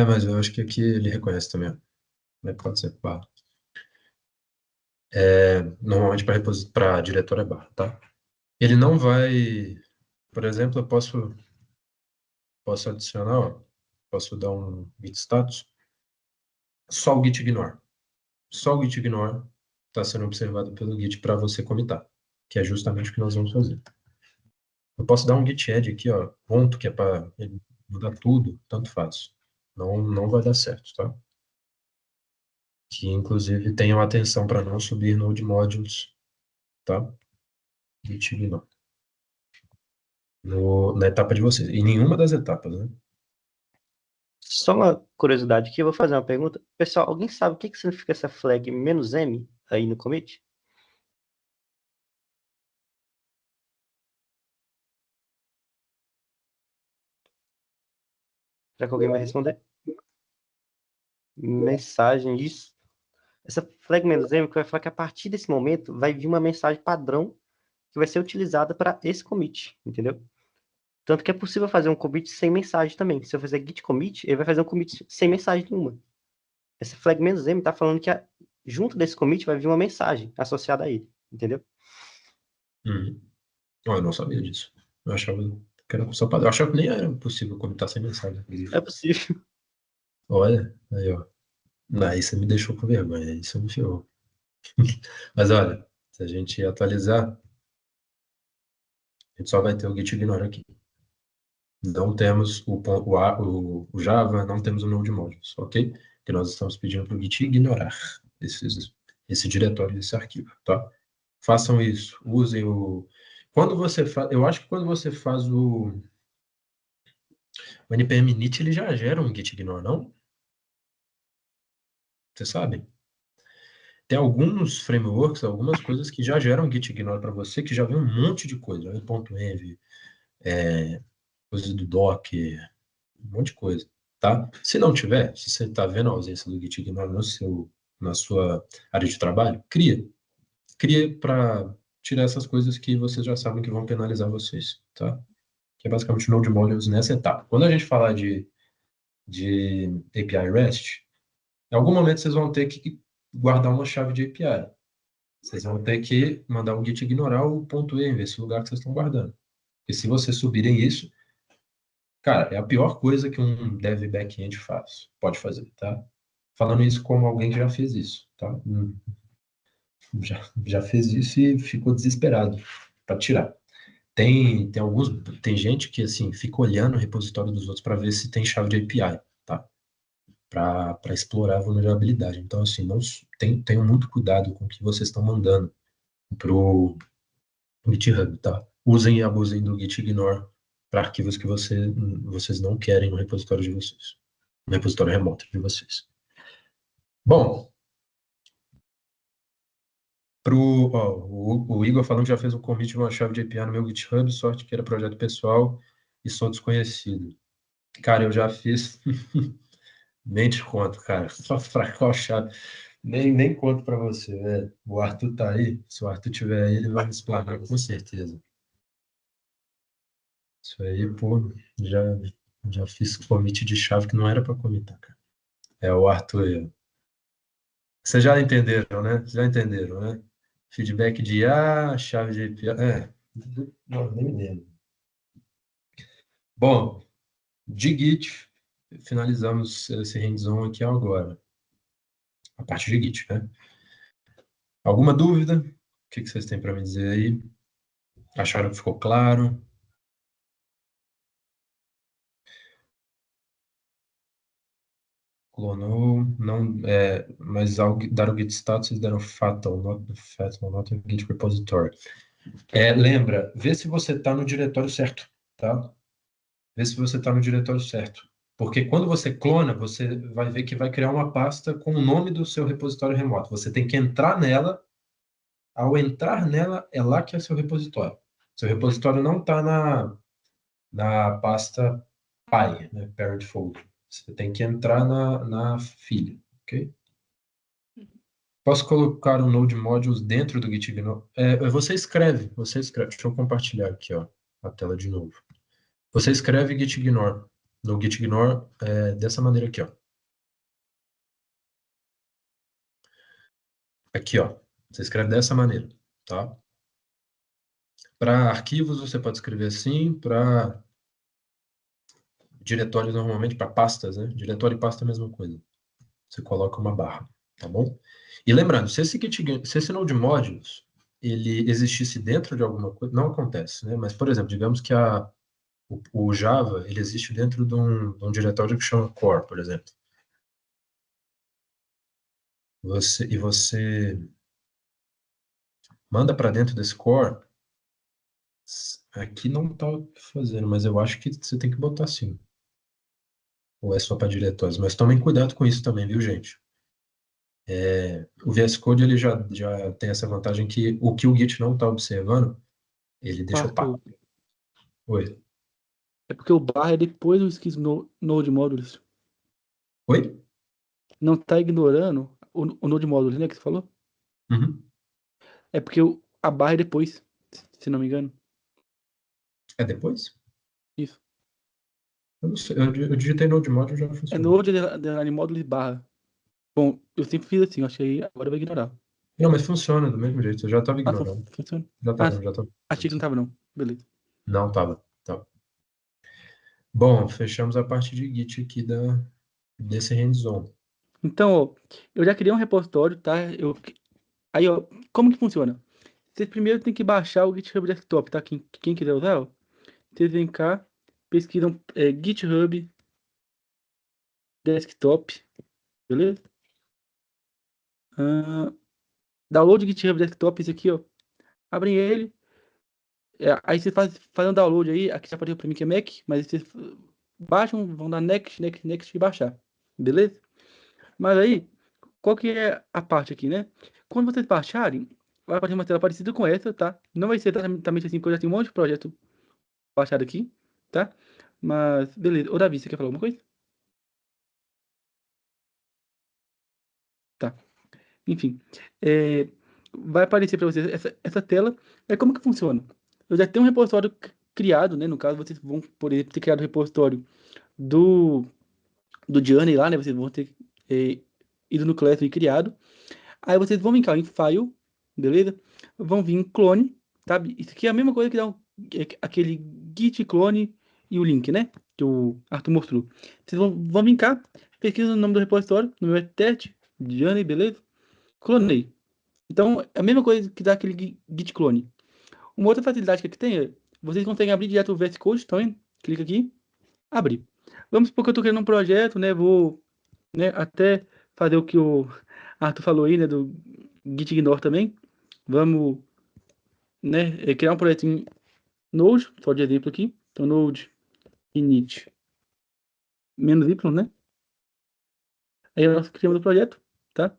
Mas eu acho que aqui ele reconhece também. Mas pode ser barra. Normalmente para diretor é barra, tá? Ele não vai... Por exemplo, eu posso adicionar, ó, posso dar um git status, só o git ignore. Só o git ignore está sendo observado pelo git para você comitar, que é justamente o que nós vamos fazer. Eu posso dar um git add aqui, ó, ponto, que é para mudar tudo, tanto faz. Não vai dar certo, tá? Que inclusive tenham atenção para não subir node modules, tá? Git ignore. Na etapa de vocês. Em nenhuma das etapas, né? Só uma curiosidade aqui, eu vou fazer uma pergunta. Pessoal, alguém sabe o que significa essa flag "-m" aí no commit? Será que alguém vai responder? Mensagem, isso. Essa flag "-m" que vai falar que a partir desse momento vai vir uma mensagem padrão que vai ser utilizada para esse commit, entendeu? Tanto que é possível fazer um commit sem mensagem também. Se eu fizer git commit, ele vai fazer um commit sem mensagem nenhuma. Essa flag "-m" está falando que junto desse commit vai vir uma mensagem associada a ele, entendeu? Eu não sabia disso. Eu achava que era só padrão. Eu achava que nem era possível comitar sem mensagem. É possível. Olha, aí, ó. Aí você me deixou com vergonha, aí você me ferrou. Mas olha, se a gente atualizar, a gente só vai ter o git ignore aqui. Não temos o Java, não temos o Node Modules, ok? Que nós estamos pedindo para o Git ignorar esse diretório, esse arquivo, tá? Façam isso, usem o... Quando você faz... Eu acho que quando você faz o npm init, ele já gera um git ignore, não? Você sabe? Tem alguns frameworks, algumas coisas que já geram git ignore para você, que já vem um monte de coisa, já vem .env, coisas do Docker, um monte de coisa, tá? Se não tiver, se você está vendo a ausência do git ignore na sua área de trabalho, cria para tirar essas coisas que vocês já sabem que vão penalizar vocês, tá? Que é basicamente o Node Modules nessa etapa. Quando a gente falar de API REST, em algum momento vocês vão ter que guardar uma chave de API. Vocês vão ter que mandar o git ignorar o .env, esse lugar que vocês estão guardando. Porque se vocês subirem isso, cara, é a pior coisa que um dev back-end pode fazer, tá? Falando isso como alguém que já fez isso, tá? Já fez isso e ficou desesperado para tirar. Tem gente que assim fica olhando o repositório dos outros para ver se tem chave de API, tá? Para explorar a vulnerabilidade. Então assim, tenham muito cuidado com o que vocês estão mandando pro GitHub, tá? Usem e abusem do git ignore para arquivos que vocês não querem no repositório de vocês, no repositório remoto de vocês. Bom, o Igor falando que já fez um commit de uma chave de API no meu GitHub, sorte que era projeto pessoal e sou desconhecido. Cara, eu já fiz. Nem te conto, cara. Só para qual chave. Nem conto para você, velho. O Arthur tá aí. Se o Arthur tiver aí, ele vai me explanar com certeza. Isso aí, pô, já, já fiz commit de chave que não era para commitar, cara. É o Arthur aí, ó. Vocês já entenderam, né? Já entenderam, né? Feedback de IA, chave de API. Não, nem lembro. Bom, de Git, finalizamos esse hands-on aqui agora. A parte de Git, né? Alguma dúvida? O que vocês têm para me dizer aí? Acharam que ficou claro? Clonou, não, mas ao dar o git status, eles deram fatal, not a git repository. Lembra, vê se você está no diretório certo, tá? Vê se você está no diretório certo. Porque quando você clona, você vai ver que vai criar uma pasta com o nome do seu repositório remoto. Você tem que entrar nela. Ao entrar nela, é lá que é seu repositório. Seu repositório não está na pasta pai, né, parent folder. Você tem que entrar na filha, ok? Posso colocar o Node Modules dentro do Git Ignore? Você escreve. Deixa eu compartilhar aqui, ó, a tela de novo. Você escreve Git Ignore. No Git Ignore, dessa maneira aqui, ó. Aqui, ó. Você escreve dessa maneira, tá? Para arquivos, você pode escrever assim. Para diretórios, normalmente, para pastas, né? Diretório e pasta é a mesma coisa. Você coloca uma barra, tá bom? E lembrando, se esse Node Modules ele existisse dentro de alguma coisa, não acontece, né? Mas, por exemplo, digamos que o Java ele existe dentro de um diretório que chama core, por exemplo. Você manda para dentro desse core, aqui não está fazendo, mas eu acho que você tem que botar sim. Ou é só para diretórios. Mas tomem cuidado com isso também, viu, gente? O VS Code ele já tem essa vantagem que o Git não está observando, ele deixa Arthur, opaco. Oi? é porque o bar é depois do skis Node Modules. Oi? Não tá ignorando o Node Modules, né, que você falou? Uhum. É porque a barra é depois, se não me engano. É depois? Isso. Eu não sei. Eu digitei Node Module e já É funcionou. Node underline Modules barra. Bom, eu sempre fiz assim, acho que aí agora vai ignorar. Não, mas funciona do mesmo jeito. Eu já estava Ah, ignorando. funciona. Já Ah, estava, já estava. achei que não tava não. Beleza. Não estava. Tá. Bom, fechamos a parte de Git aqui desse hands-on. Então, ó, eu já criei um repositório, tá? Aí, ó, como que funciona? Vocês primeiro tem que baixar o GitHub Desktop, tá? Quem quiser usar, ó, vocês vêm cá, pesquisam GitHub Desktop, beleza? Ah, download GitHub Desktop, esse aqui, ó. Abrem ele. Aí vocês fazem um download aí. Aqui já apareceu pra mim que é Mac, mas vocês baixam, vão dar next, next, next e baixar. Beleza? Mas aí, qual que é a parte aqui, né? Quando vocês baixarem, vai aparecer uma tela parecida com essa, tá? Não vai ser exatamente assim, porque eu já tenho um monte de projeto baixado aqui, tá? Mas, beleza. Ô, Davi, você quer falar alguma coisa? Tá. Enfim, vai aparecer para vocês essa tela. É como que funciona? Eu já tenho um repositório criado, né? No caso, vocês vão poder ter criado o repositório do, do Journey lá, né? Vocês vão ter ido no Classroom e criado. Aí vocês vão vir cá em File, beleza? Vão vir em Clone, sabe? Isso aqui é a mesma coisa que dá aquele git clone e o link, né? Que o Arthur mostrou. Vocês vão vir cá, pesquisa o nome do repositório, no meu é teste, Journey, beleza? Clonei. Então, é a mesma coisa que dá aquele git clone. Uma outra facilidade que aqui tem é, vocês conseguem abrir direto o VS Code, tá vendo? Clica aqui, abrir. Vamos supor que eu estou criando um projeto, né? Vou, né, até fazer o que o Arthur falou aí, né? Do Git Ignore também. Vamos, né? Criar um projeto em Node, só de exemplo aqui. Então, Node init menos y, né? Aí nós criamos o projeto, tá?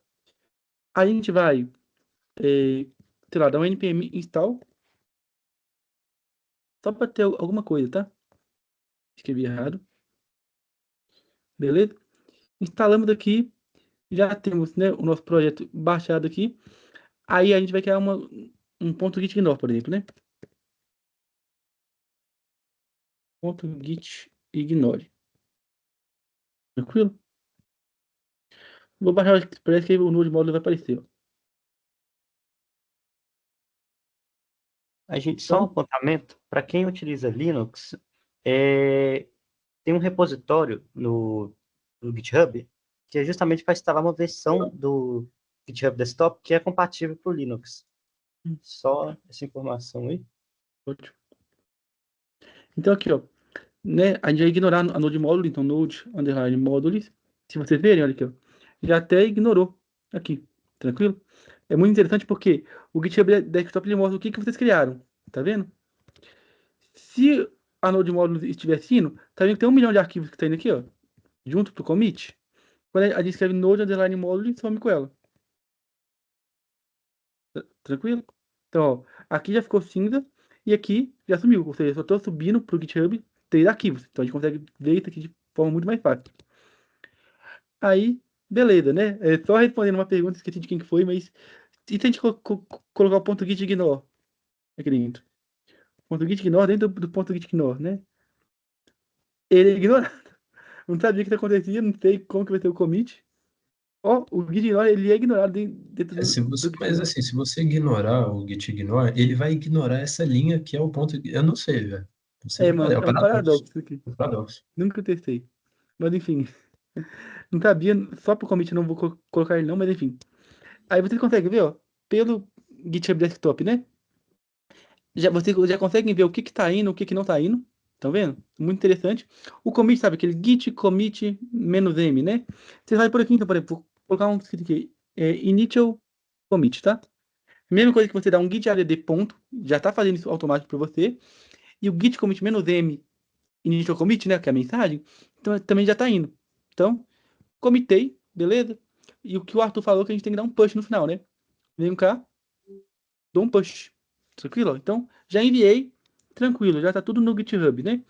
Aí a gente vai, sei lá, dar um npm install, só para ter alguma coisa, tá? Escrevi errado. Beleza? Instalamos aqui. Já temos, né, o nosso projeto baixado aqui. Aí a gente vai criar um ponto git ignore, por exemplo, né? Ponto git ignore. Tranquilo? Vou baixar o Express que aí o Node módulo vai aparecer, ó. A gente, só um Então, apontamento, para quem utiliza Linux, tem um repositório no GitHub, que é justamente para instalar uma versão do GitHub Desktop que é compatível para o Linux. Só essa informação aí. ótimo. Então aqui, ó, né, a gente vai ignorar a Node módulo, então Node underline modules. Se vocês verem, olha aqui, ó, já até ignorou aqui, tranquilo? É muito interessante porque o GitHub Desktop ele mostra o que vocês criaram, tá vendo? Se a Node módulo estiver sino, tá vendo que tem 1 milhão de arquivos que tá indo aqui, ó, junto pro commit. Quando a gente escreve Node underline módulo, some com ela. Tranquilo? Então, ó, aqui já ficou cinza e aqui já sumiu. Ou seja, eu só estou subindo para o GitHub 3 arquivos. Então a gente consegue ver isso aqui de forma muito mais fácil. Aí, beleza, né? É só respondendo uma pergunta, esqueci de quem que foi, mas e se a gente colocar o ponto git ignore aqui dentro? Ponto git ignore dentro do ponto git ignore, né? Ele é ignorado. Não sabia o que acontecia, não sei como que vai ser o commit. Ó, o git ignore, ele é ignorado dentro do git Mas ignore. assim, se você ignorar o git ignore, ele vai ignorar essa linha que é o ponto. Eu não sei, velho. Não sei É, de verdade, mano, é um é um paradoxo. paradoxo isso aqui. É um paradoxo. Nunca testei. Mas enfim. Não sabia, só pro commit não vou colocar ele não, mas enfim. Aí vocês conseguem ver, ó, pelo GitHub Desktop, né? Vocês já conseguem ver o que tá indo, o que não tá indo. Estão vendo? Muito interessante. O commit, sabe, aquele git commit "-m", né? Você vai por aqui, então, por exemplo, vou colocar um escrito aqui, initial commit, tá? Mesma coisa que você dá um git add ponto, já tá fazendo isso automático para você. E o git commit "-m", initial commit, né, que é a mensagem, então também já tá indo. Então, comitei, beleza? E o que o Arthur falou que a gente tem que dar um push no final, né? Vem cá, dou um push. Tranquilo? Então, já enviei, tranquilo, já tá tudo no GitHub, né?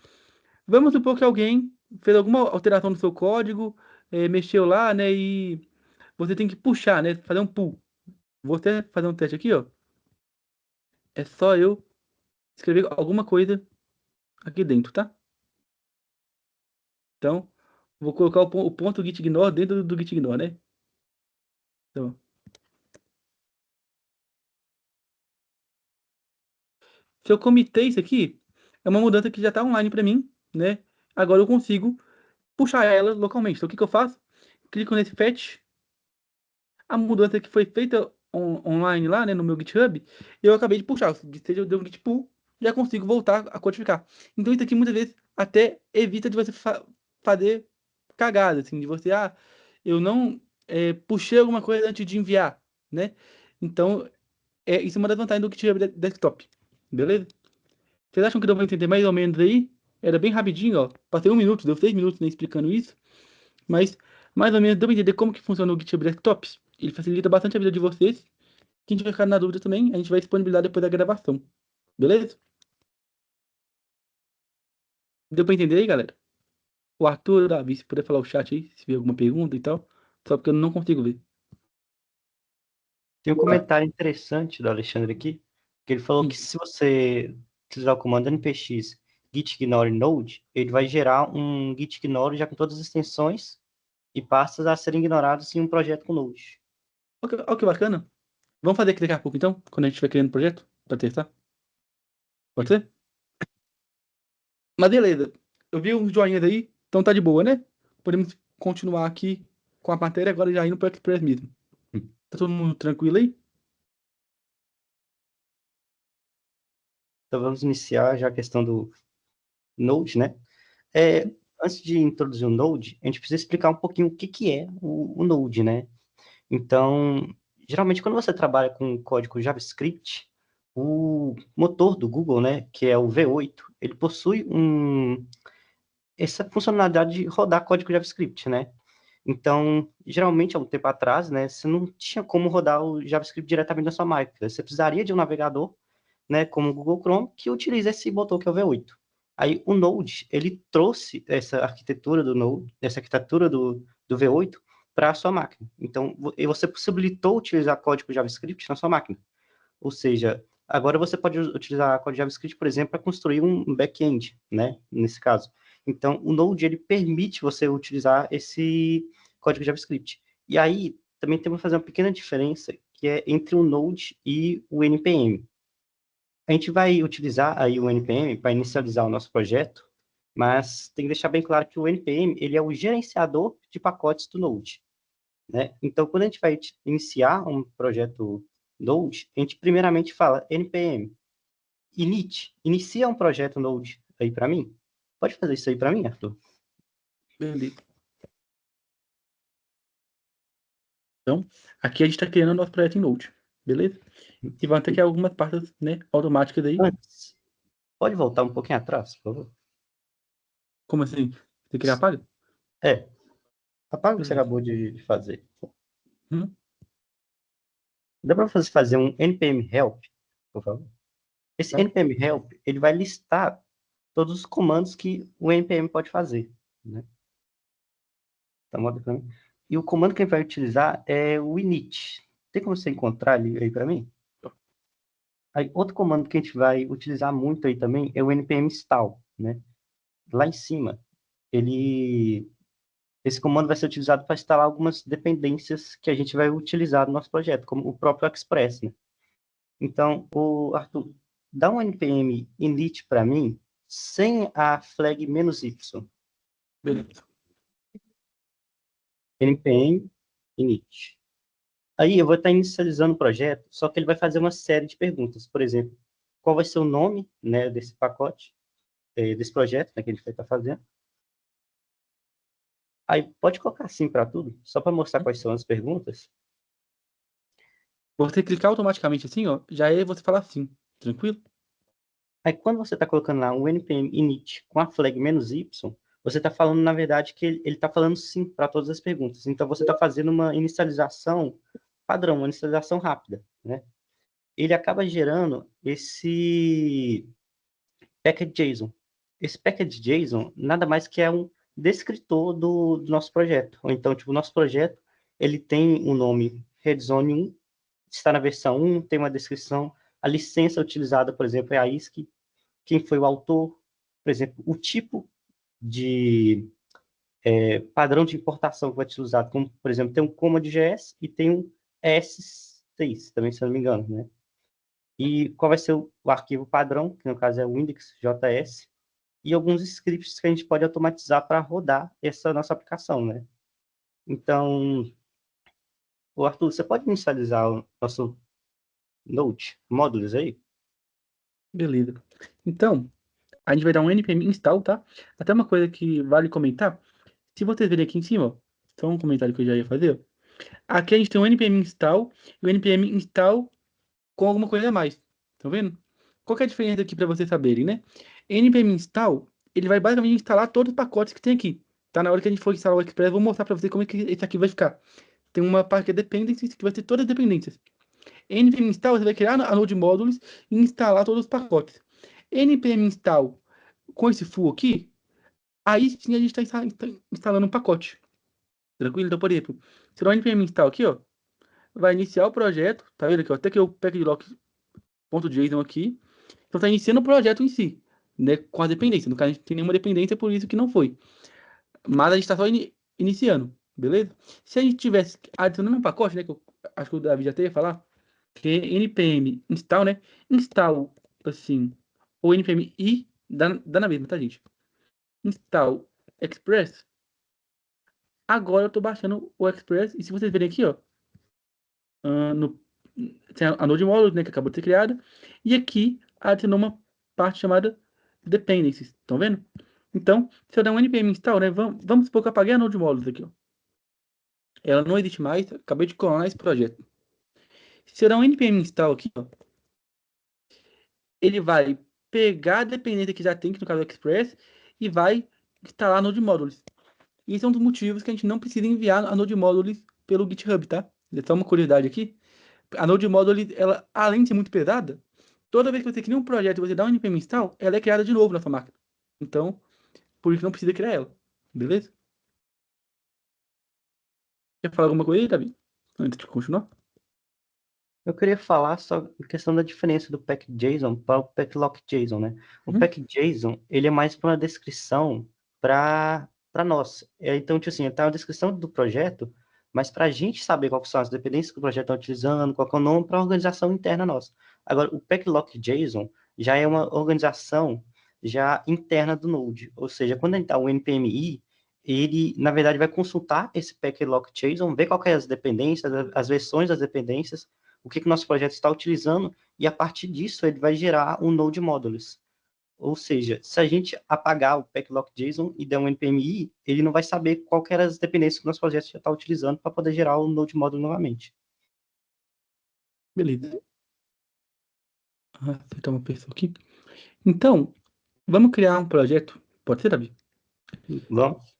Vamos supor que alguém fez alguma alteração no seu código, mexeu lá, né? E você tem que puxar, né? Fazer um pull. Vou até fazer um teste aqui, ó. É só eu escrever alguma coisa aqui dentro, tá? Então, vou colocar o ponto git ignore dentro do git ignore, né? Então, se eu comitei isso aqui, é uma mudança que já está online para mim, né? Agora eu consigo puxar ela localmente. Então o que que eu faço? Clico nesse fetch, a mudança que foi feita online lá, né, no meu GitHub, eu acabei de puxar. Seja eu dei um git pull, já consigo voltar a codificar. Então isso aqui muitas vezes até evita de você fazer cagada, assim, de você, eu não puxei alguma coisa antes de enviar, né? Então, isso é uma das vantagens do GitHub Desktop, beleza? Vocês acham que deu pra entender mais ou menos aí? Era bem rapidinho, ó. Passei 1 minuto, deu 6 minutos, né, explicando isso. Mas, mais ou menos, deu pra entender como que funciona o GitHub Desktop. Ele facilita bastante a vida de vocês. Quem tiver ficado na dúvida também, a gente vai disponibilizar depois da gravação. Beleza? Deu pra entender aí, galera? O Arthur, Davi, se puder falar o chat aí, se vier alguma pergunta e tal. Só porque eu não consigo ver. Tem um comentário interessante do Alexandre aqui, que ele falou que se você utilizar o comando npx git ignore node, ele vai gerar um git ignore já com todas as extensões e pastas a serem ignoradas em um projeto com node. Olha que bacana. Vamos fazer aqui daqui a pouco, então, quando a gente estiver criando o projeto, pra testar. Pode ser? Mas beleza. Eu vi uns joinhas aí, então tá de boa, né? Podemos continuar aqui com a matéria, agora já indo pro Express mesmo. Tá todo mundo tranquilo aí? Então vamos iniciar já a questão do node, né? Antes de introduzir o Node, a gente precisa explicar um pouquinho o que que é o Node, né? Então, geralmente quando você trabalha com código JavaScript, o motor do Google, né, que é o V8, ele possui essa funcionalidade de rodar código JavaScript, né? Então, geralmente, há um tempo atrás, né, você não tinha como rodar o JavaScript diretamente na sua máquina. Você precisaria de um navegador, né, como o Google Chrome, que utiliza esse motor que é o V8. Aí o Node, ele trouxe essa arquitetura do Node, essa arquitetura do V8 para a sua máquina. Então, você possibilitou utilizar código JavaScript na sua máquina. Ou seja, agora você pode utilizar código JavaScript, por exemplo, para construir um back-end, né? Nesse caso. Então, o Node, ele permite você utilizar esse código JavaScript. E aí, também temos que fazer uma pequena diferença, que é entre o Node e o NPM. A gente vai utilizar aí o NPM para inicializar o nosso projeto, mas tem que deixar bem claro que o NPM, ele é o gerenciador de pacotes do Node, né? Então, quando a gente vai iniciar um projeto Node, a gente primeiramente fala npm init, inicia um projeto Node aí para mim. Pode fazer isso aí para mim, Arthur? Beleza. Então, aqui a gente está criando o nosso projeto em Node, beleza? E vão ter que algumas partes, né, automáticas aí. Antes, pode voltar um pouquinho atrás, por favor? Como assim? Você quer que apague? Apaga o que você Beleza. acabou de fazer. Hum? Dá para você fazer um npm help, por favor? Esse Tá. npm help, ele vai listar todos os comandos que o npm pode fazer, né? Tá mostrando? E o comando que a gente vai utilizar é o init. Tem como você encontrar ele aí para mim? Aí, outro comando que a gente vai utilizar muito aí também é o npm install, né? Lá em cima, esse comando vai ser utilizado para instalar algumas dependências que a gente vai utilizar no nosso projeto, como o próprio Express, né? Então, Arthur, dá um npm init para mim sem a flag "-y". Beleza. npm init. Aí eu vou estar inicializando o projeto, só que ele vai fazer uma série de perguntas. Por exemplo, qual vai ser o nome, né, desse pacote, desse projeto, né, que a gente vai estar fazendo. Aí pode colocar assim para tudo, só para mostrar quais são as perguntas. Você clicar automaticamente assim, ó, já é você falar assim, tranquilo? Aí quando você está colocando lá um npm init com a flag "-y", você está falando, na verdade, que ele está falando sim para todas as perguntas. Então você está fazendo uma inicialização padrão, uma inicialização rápida, né? Ele acaba gerando esse package JSON. Esse package JSON nada mais que é um descritor do nosso projeto. Ou então, tipo, o nosso projeto, ele tem um nome Redzone 1, está na versão 1, tem uma descrição, a licença utilizada, por exemplo, é a ISC, quem foi o autor, por exemplo, o tipo de padrão de importação que vai ser usado, como, por exemplo, tem um Comad.js e tem um ES6, também, se eu não me engano, né? E qual vai ser o arquivo padrão, que no caso é o index.js, e alguns scripts que a gente pode automatizar para rodar essa nossa aplicação, né? Então, o Arthur, você pode inicializar o nosso Node, módulos aí? Beleza. Então, a gente vai dar um npm install, tá? Até uma coisa que vale comentar. Se vocês verem aqui em cima, ó, só um comentário que eu já ia fazer. Aqui a gente tem um npm install e o npm install com alguma coisa a mais. Estão vendo? Qual que é a diferença aqui para vocês saberem, né? npm install, ele vai basicamente instalar todos os pacotes que tem aqui. Tá? Na hora que a gente for instalar o Express, eu vou mostrar para vocês como é que esse aqui vai ficar. Tem uma parte que é dependencies, que vai ter todas as dependências. npm install, você vai criar a node modules e instalar todos os pacotes. npm install com esse full aqui, aí sim a gente está instalando um pacote. Tranquilo? Então, por exemplo, se o npm install aqui, ó, vai iniciar o projeto, tá vendo aqui, ó, até que o package.lock.json aqui, então tá iniciando o projeto em si, né, com a dependência. No caso, a gente não tem nenhuma dependência, por isso que não foi. Mas a gente está só iniciando, beleza? Se a gente tivesse adicionando um pacote, né, que eu acho que o Davi já ia falar, que é npm install, né, install, assim, ou npm i, dá na mesma, tá, gente? Install express. Agora eu tô baixando o express, e se vocês verem aqui, ó, no, tem a node module, né, que acabou de ser criada, e aqui adicionou uma parte chamada dependencies, estão vendo? Então, se eu der um npm install, né, vamos supor que eu apaguei a node modules aqui, ó. Ela não existe mais, acabei de clonar esse projeto. Se eu der um npm install aqui, ó, ele vai pegar a dependência que já tem, que no caso é o Express, e vai instalar a node modules. Isso é um dos motivos que a gente não precisa enviar a node modules pelo GitHub, tá? É só uma curiosidade aqui. A node module, ela, além de ser muito pesada, toda vez que você cria um projeto e você dá um npm install, ela é criada de novo na sua máquina. Então, por isso não precisa criar ela. Beleza? Quer falar alguma coisa aí, Davi? Antes de continuar? Eu queria falar só a questão da diferença do pack.json para o pack.lock.json, né? O Uhum. pack.json, ele é mais para uma descrição para nós. Então, tipo assim, tá uma descrição do projeto, mas para a gente saber quais são as dependências que o projeto está utilizando, qual que é o nome para a organização interna nossa. Agora, o pack.lock.json já é uma organização já interna do Node. Ou seja, quando a gente está o NPMI, ele, na verdade, vai consultar esse pack.lock.json, ver quais são as dependências, as versões das dependências, o que o nosso projeto está utilizando, e a partir disso ele vai gerar um Node Modules. Ou seja, se a gente apagar o pack.lock.json e der um npmi, ele não vai saber qual que eram as dependências que o nosso projeto já está utilizando para poder gerar o Node Module novamente. Beleza. Aceitar uma pessoa aqui. Então, vamos criar um projeto. Pode ser, Davi? Vamos?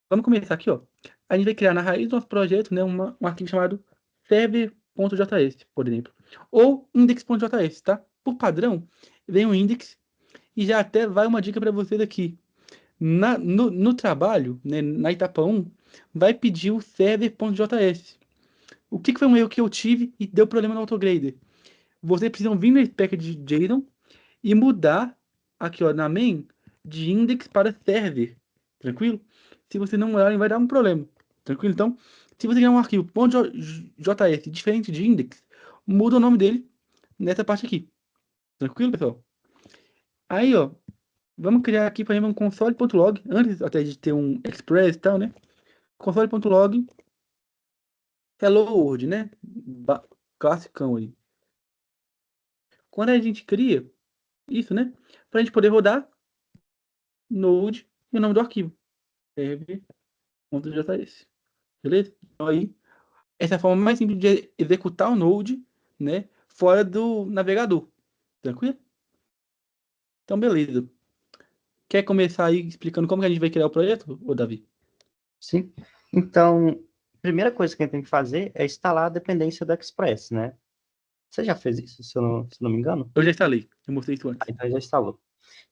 Vamos começar aqui, ó. A gente vai criar na raiz do nosso projeto, né, um arquivo chamado server.js, por exemplo. Ou index.js, tá? Por padrão, vem um index e já até vai uma dica para vocês aqui. No trabalho, né, na etapa 1, vai pedir o server.js. O que foi um erro que eu tive e deu problema no autograder? Vocês precisam vir no spec de JSON e mudar aqui, ó, na main de index para server. Tranquilo? Se você não mudar, vai dar um problema. Tranquilo? Então, se você criar um arquivo .js diferente de index, muda o nome dele nessa parte aqui. Tranquilo, pessoal? Aí, ó, vamos criar aqui, por exemplo, um console.log, antes até de ter um express e tal, né? Console.log hello world, né? Classicão aí. Quando a gente cria isso, né? Para a gente poder rodar Node e o nome do arquivo. server.js. Beleza? Então aí, essa é a forma mais simples de executar o Node, né? Fora do navegador. Tranquilo? Então, beleza. Quer começar aí explicando como que a gente vai criar o projeto, ô Davi? Sim. Então, a primeira coisa que a gente tem que fazer é instalar a dependência do Express, né? Você já fez isso, se eu não me engano? Eu já instalei. Eu mostrei isso antes. Então já instalou.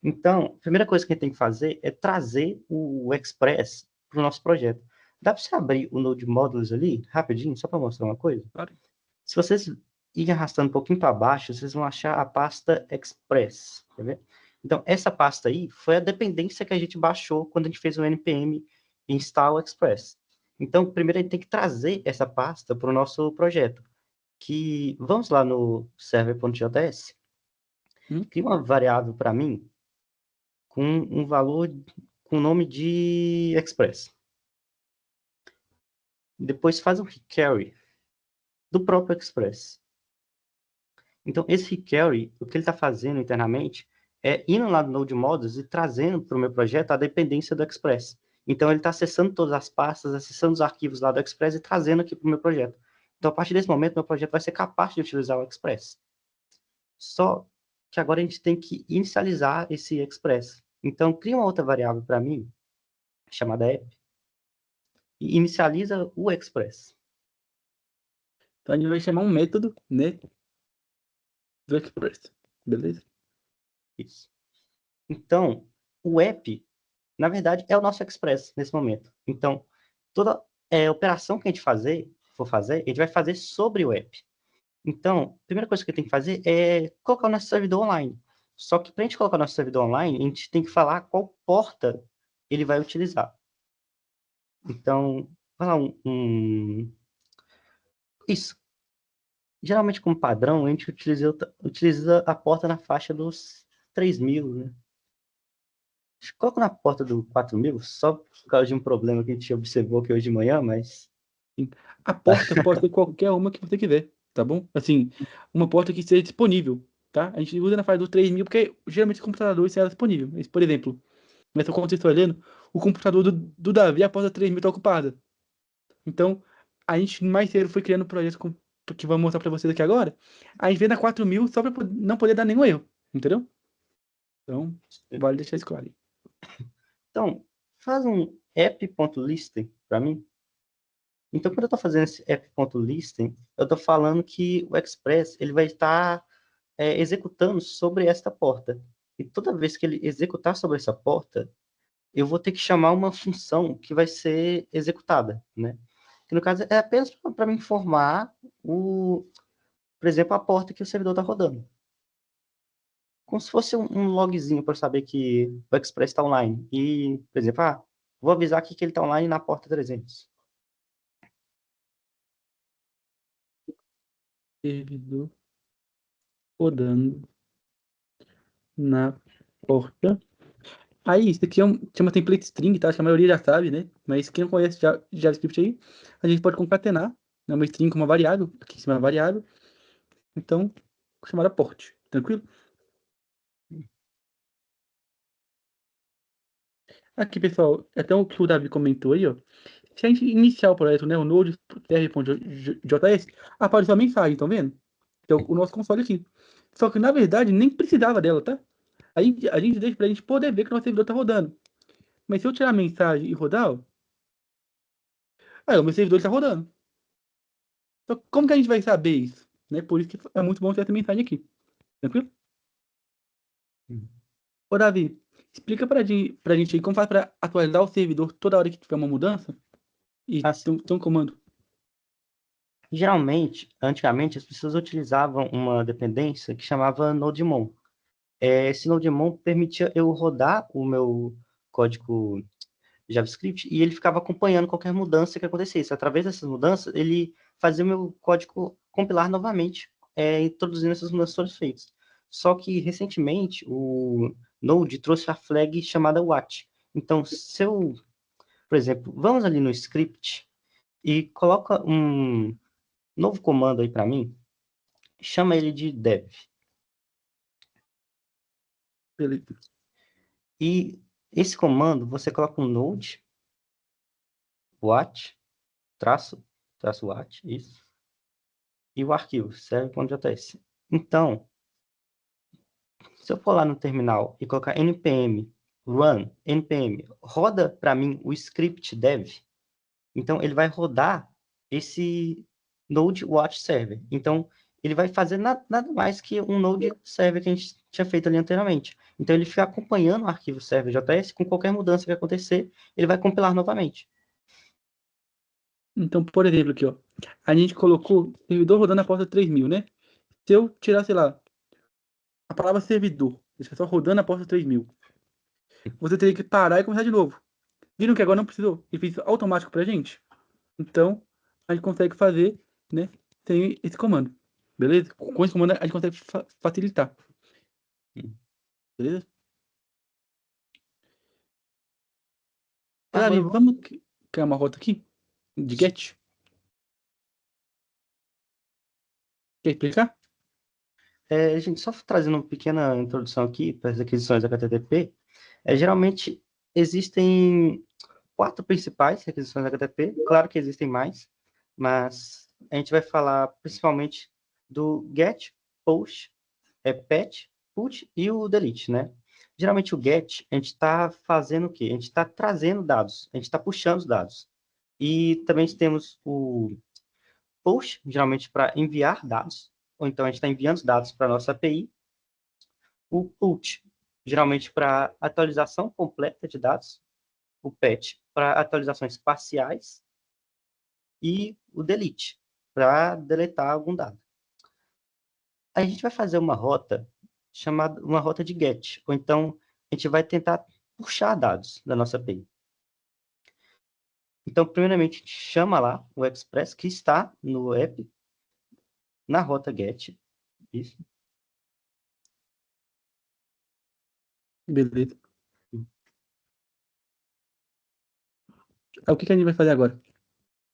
Então, a primeira coisa que a gente tem que fazer é trazer o Express para o nosso projeto. Dá para você abrir o Node Modules ali, rapidinho, só para mostrar uma coisa? Claro. Se vocês irem arrastando um pouquinho para baixo, vocês vão achar a pasta Express, quer ver? Então, essa pasta aí foi a dependência que a gente baixou quando a gente fez o npm install Express. Então, primeiro a gente tem que trazer essa pasta para o nosso projeto. Que, vamos lá no server.js, cria uma variável para mim com um valor, com o nome de Express. Depois faz um requery do próprio Express. Então, esse requery, o que ele está fazendo internamente é indo lá no Node Modules e trazendo para o meu projeto a dependência do Express. Então, ele está acessando todas as pastas, acessando os arquivos lá do Express e trazendo aqui para o meu projeto. Então, a partir desse momento, meu projeto vai ser capaz de utilizar o Express. Só que agora a gente tem que inicializar esse Express. Então, cria uma outra variável para mim, chamada app, e inicializa o Express. Então a gente vai chamar um método, né? Do Express. Beleza? Isso. Então, o app, na verdade, é o nosso Express nesse momento. Então, toda operação que a gente for fazer, a gente vai fazer sobre o app. Então, a primeira coisa que tem que fazer é colocar o nosso servidor online. Só que para a gente colocar o nosso servidor online, a gente tem que falar qual porta ele vai utilizar. Então, vai lá isso. Geralmente, como padrão, a gente utiliza a porta na faixa dos 3.000, né? Coloco na porta do 4.000, só por causa de um problema que a gente observou aqui hoje de manhã, mas... A porta pode ser qualquer uma que você quiser, tá bom? Assim, uma porta que esteja disponível, tá? A gente usa na fase do 3.000 porque geralmente os computadores são disponíveis. Mas, por exemplo, nessa contextualizando, o computador do Davi, a porta 3.000 está ocupada. Então, a gente mais cedo foi criando um projeto que vou mostrar para vocês aqui agora. A gente veio na 4.000 só para não poder dar nenhum erro, entendeu? Então, vale deixar isso claro aí. Então, faz um app.listen para mim. Então, quando eu estou fazendo esse app.listen, eu estou falando que o Express ele vai estar executando sobre esta porta. E toda vez que ele executar sobre essa porta, eu vou ter que chamar uma função que vai ser executada, né? que no caso é apenas para me informar, por exemplo, a porta que o servidor está rodando. Como se fosse um logzinho para saber que o Express está online. E, por exemplo, vou avisar aqui que ele está online na porta 300. Servidor rodando na porta. Aí, isso aqui chama template string, tá? Acho que a maioria já sabe, né? Mas quem não conhece JavaScript aí, a gente pode concatenar, né? Uma string com uma variável, aqui em cima é uma variável. Então, chamada port. Tranquilo? Aqui, pessoal, até o que o Davi comentou aí, ó. Se a gente iniciar o projeto, né? O node.tr.js, aparece uma mensagem, estão vendo? Que é o nosso console aqui. Só que, na verdade, nem precisava dela, tá? Aí a gente deixa pra gente poder ver que o nosso servidor tá rodando. Mas se eu tirar a mensagem e rodar, ó, aí o meu servidor está rodando. Então, como que a gente vai saber isso? Né? Por isso que é muito bom ter essa mensagem aqui. Tranquilo? Ô, Davi, explica pra gente aí como faz pra atualizar o servidor toda hora que tiver uma mudança e Assim, tem um comando. geralmente, antigamente, as pessoas utilizavam uma dependência que chamava NodeMon. Esse NodeMon permitia eu rodar o meu código JavaScript e ele ficava acompanhando qualquer mudança que acontecesse. Através dessas mudanças, ele fazia o meu código compilar novamente, introduzindo essas mudanças todas feitas. Só que, recentemente, o Node trouxe a flag chamada watch. Então, se eu, por exemplo, vamos ali no script e coloca um novo comando aí para mim, chama ele de dev. Beleza. E esse comando, você coloca um node, watch, traço watch, isso, e o arquivo, serve.js. Então, se eu for lá no terminal e colocar npm run, npm, roda para mim o script dev, então ele vai rodar esse Node Watch Server. Então, ele vai fazer nada mais que um Node Server que a gente tinha feito ali anteriormente. Então, ele fica acompanhando o arquivo server.js, com qualquer mudança que acontecer, ele vai compilar novamente. Então, por exemplo, aqui, ó. A gente colocou servidor rodando a porta 3000, né? Se eu tirar, sei lá, a palavra servidor, deixar só rodando a porta 3000, você teria que parar e começar de novo. Viram que agora não precisou? Ele fez isso automático pra gente? Então, a gente consegue fazer, né, sem esse comando. Beleza? Com esse comando a gente consegue facilitar. Beleza? Ô, Davi, Agora, vamos criar uma rota aqui de get? Quer explicar? gente, só trazendo uma pequena introdução aqui para as requisições HTTP, geralmente existem 4 principais requisições HTTP, claro que existem mais, mas a gente vai falar principalmente do get, post, patch, put e o delete, né? Geralmente o get, a gente está fazendo o quê? A gente está trazendo dados, a gente está puxando os dados. E também temos o post, geralmente para enviar dados, ou então a gente está enviando os dados para a nossa API. O put, geralmente para atualização completa de dados. O patch, para atualizações parciais. E o delete, para deletar algum dado. A gente vai fazer uma rota chamada uma rota de get, ou então a gente vai tentar puxar dados da nossa API. Então, primeiramente, a gente chama lá o Express que está no app, na rota get. Isso. Beleza. Aí, o que a gente vai fazer agora?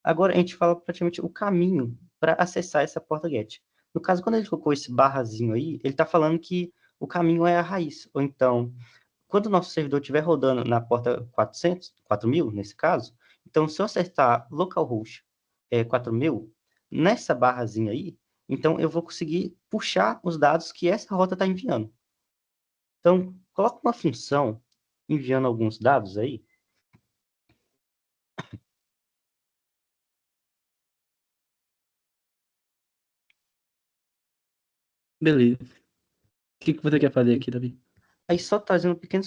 Agora, a gente fala praticamente o caminho para acessar essa porta get. No caso, quando ele colocou esse barrazinho aí, ele está falando que o caminho é a raiz. Ou então, quando o nosso servidor estiver rodando na porta 400, 4000, nesse caso, então, se eu acertar localhost 4000, nessa barrazinha aí, então eu vou conseguir puxar os dados que essa rota está enviando. Então, coloca uma função enviando alguns dados aí. Beleza. O que você quer fazer aqui, Davi? Aí, só trazendo uma pequena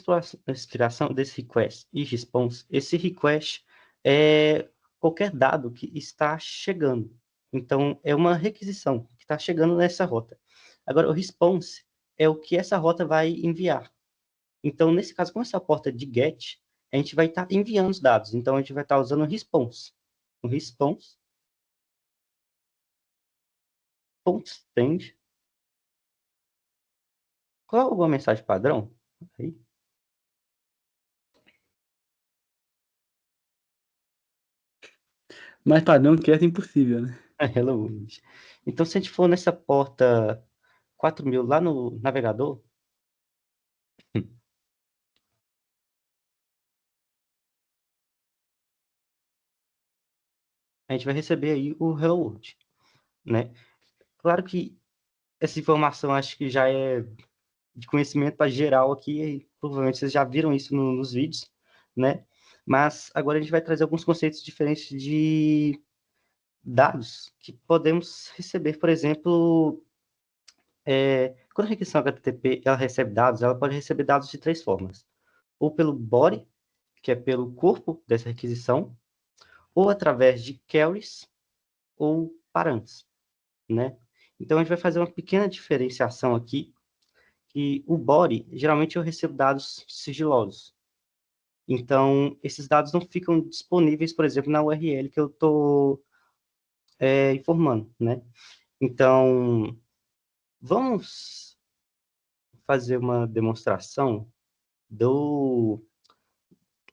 explicação desse request e response. Esse request é qualquer dado que está chegando. Então, é uma requisição que está chegando nessa rota. Agora, o response é o que essa rota vai enviar. Então, nesse caso, com essa porta de GET, a gente vai estar enviando os dados. Então, a gente vai estar usando o response. O response .send. Qual é alguma mensagem padrão? Aí. Mais padrão que essa é impossível, né? Hello World. Então, se a gente for nessa porta 4000 lá no navegador, a gente vai receber aí o Hello World, né? Claro que essa informação acho que já é de conhecimento para geral aqui, e provavelmente vocês já viram isso nos vídeos, né? Mas agora a gente vai trazer alguns conceitos diferentes de dados que podemos receber, por exemplo, quando a requisição HTTP ela recebe dados, ela pode receber dados de três formas: ou pelo body, que é pelo corpo dessa requisição, ou através de queries ou params, né? Então a gente vai fazer uma pequena diferenciação aqui, que o body, geralmente eu recebo dados sigilosos. Então, esses dados não ficam disponíveis, por exemplo, na URL que eu estou informando, né? Então, vamos fazer uma demonstração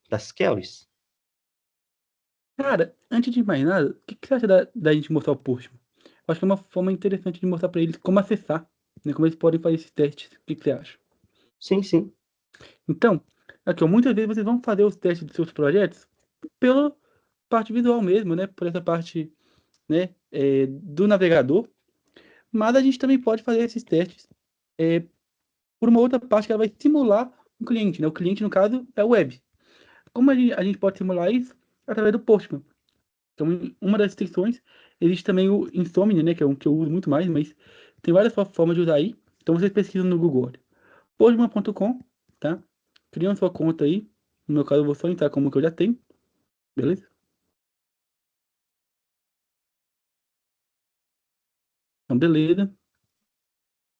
das queries. Cara, antes de mais nada, o que você acha da gente mostrar o Postman? Eu acho que é uma forma interessante de mostrar para eles como acessar, né? Como eles podem fazer esses testes. O que você acha? Sim, sim. Então, aqui, ó, muitas vezes vocês vão fazer os testes dos seus projetos pela parte visual mesmo, né? Por essa parte, né, do navegador. Mas a gente também pode fazer esses testes é, por uma outra parte que ela vai simular um cliente, né? O cliente, no caso, é o web. Como a gente pode simular isso? Através do Postman. Então, uma das extensões, existe também o Insomnia, né? Que é um que eu uso muito mais, mas tem várias formas de usar aí. Então, vocês pesquisam no Google. Postman.com, tá? Criam sua conta aí. No meu caso, eu vou só entrar como que eu já tenho. Beleza? Então, beleza.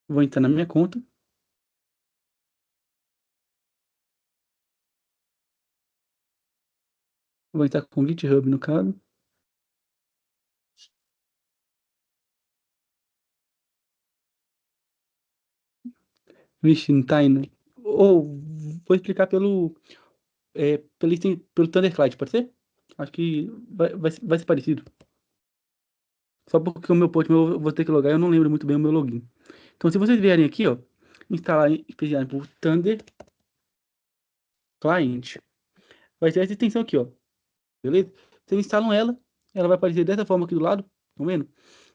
Vou entrar na minha conta. Vou entrar com o GitHub, no caso. Vixe, não tá indo. Ou vou explicar pelo Thundercloud, pode ser? Acho que vai ser parecido. Só porque o meu Postman eu vou ter que logar, eu não lembro muito bem o meu login. Então, se vocês vierem aqui, ó, instalar especialmente por Thunder Client, vai ter essa extensão aqui, ó. Beleza? Vocês instalam ela, ela vai aparecer dessa forma aqui do lado, tá vendo?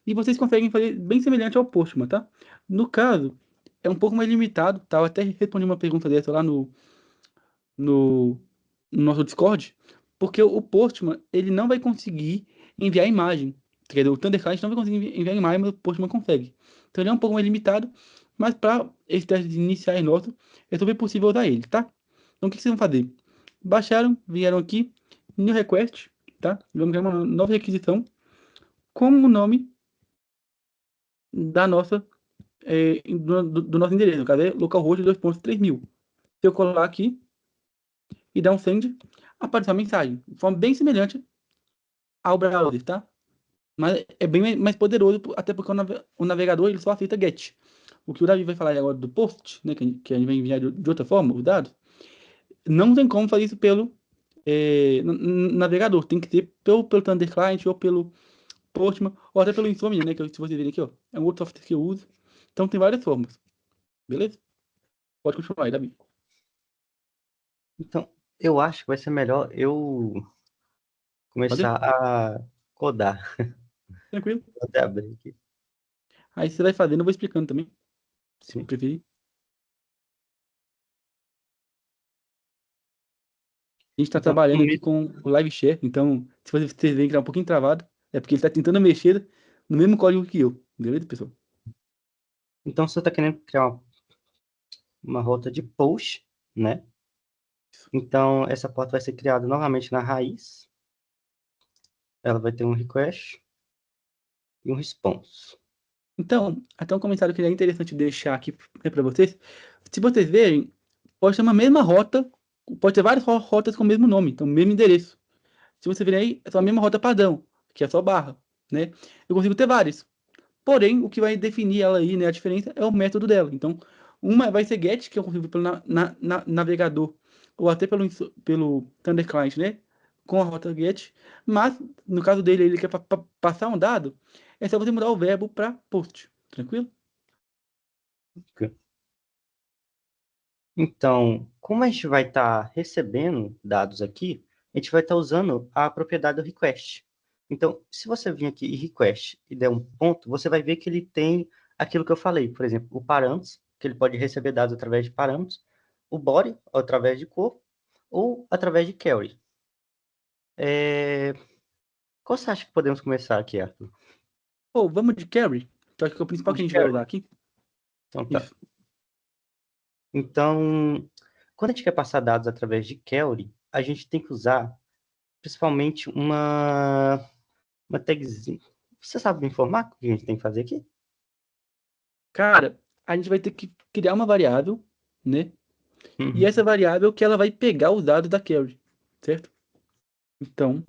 E vocês conseguem fazer bem semelhante ao Postman, tá? No caso, é um pouco mais limitado, tá? Eu até respondi uma pergunta dessa lá no, no nosso Discord, porque o Postman, ele não vai conseguir enviar imagem. Quer dizer, o Thundercloud não vai conseguir enviar imagem, mas o Postman consegue. Então ele é um pouco mais limitado, mas para esses testes iniciais nossos, é super possível usar ele, tá? Então o que vocês vão fazer? Baixaram, vieram aqui, new request, tá? Vamos criar uma nova requisição com o nome da nossa, do nosso endereço, no caso é localhost 2.3000. Se eu colar aqui e dar um send, aparece uma mensagem, de forma bem semelhante ao browser, tá? Mas é bem mais poderoso, até porque o navegador ele só aceita GET. O que o Davi vai falar agora do POST, né, que a gente vai enviar de outra forma, os dados, não tem como fazer isso pelo navegador. Tem que ter pelo Thunder Client ou pelo Postman, ou até pelo Insomnia, né, que se você ver aqui, ó, é um outro software que eu uso. Então tem várias formas, beleza? Pode continuar aí, Davi. Então, eu acho que vai ser melhor eu Valeu? começar a codar. Tranquilo. Vou até abrir aqui. Aí você vai fazendo, eu vou explicando também, se Sim. preferir. A gente está Então, trabalhando aqui com o Live Share, então se vocês verem que tá um pouquinho travado, é porque ele está tentando mexer no mesmo código que eu, beleza, pessoal? então você está querendo criar uma rota de post, né? Então, essa porta vai ser criada novamente na raiz. ela vai ter um request e um response. Então, até um comentário que é interessante deixar aqui para vocês. Se vocês verem, pode ter uma mesma rota, pode ter várias rotas com o mesmo nome, então o mesmo endereço. Se você ver aí, é só a mesma rota padrão, que é só barra, né? Eu consigo ter várias. Porém, o que vai definir ela aí, né, a diferença é o método dela. Então, uma vai ser get, que eu consigo pelo navegador, ou até pelo Thunder Client, né? Com a rota get. Mas, no caso dele, ele quer passar um dado, é só você mudar o verbo para post. Tranquilo? Então, como a gente vai estar recebendo dados aqui, a gente vai estar usando a propriedade do request. Então, se você vir aqui e request e der um ponto, você vai ver que ele tem aquilo que eu falei, por exemplo, o parâmetros, que ele pode receber dados através de parâmetros, o body, através de cor, ou através de query. Qual você acha que podemos começar aqui, Arthur? Pô, vamos de carry, que eu acho que é o principal que a gente vai Query. usar aqui. Então, tá. Isso. Então, quando a gente quer passar dados através de query, a gente tem que usar principalmente uma tagzinha. Você sabe me informar o que a gente tem que fazer aqui? Cara, a gente vai ter que criar uma variável, né? E essa variável que ela vai pegar os dados da carry, certo? Então,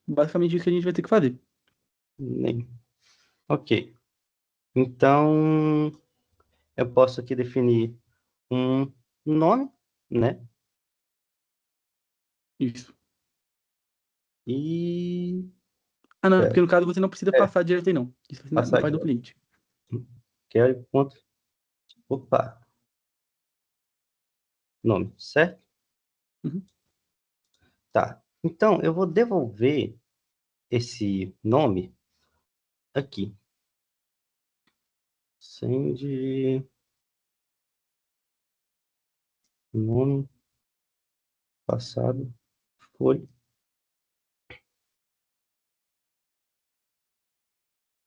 basicamente isso que a gente vai ter que fazer. Ok. Então, eu posso aqui definir um nome, né? Isso. E Ah, não, porque no caso você não precisa é, passar direto aí, não. Isso você não passar faz aqui, do ó. cliente. Quero ponto. Opa, nome, certo? Uhum. Tá. Então, eu vou devolver esse nome aqui. Send nome passado foi.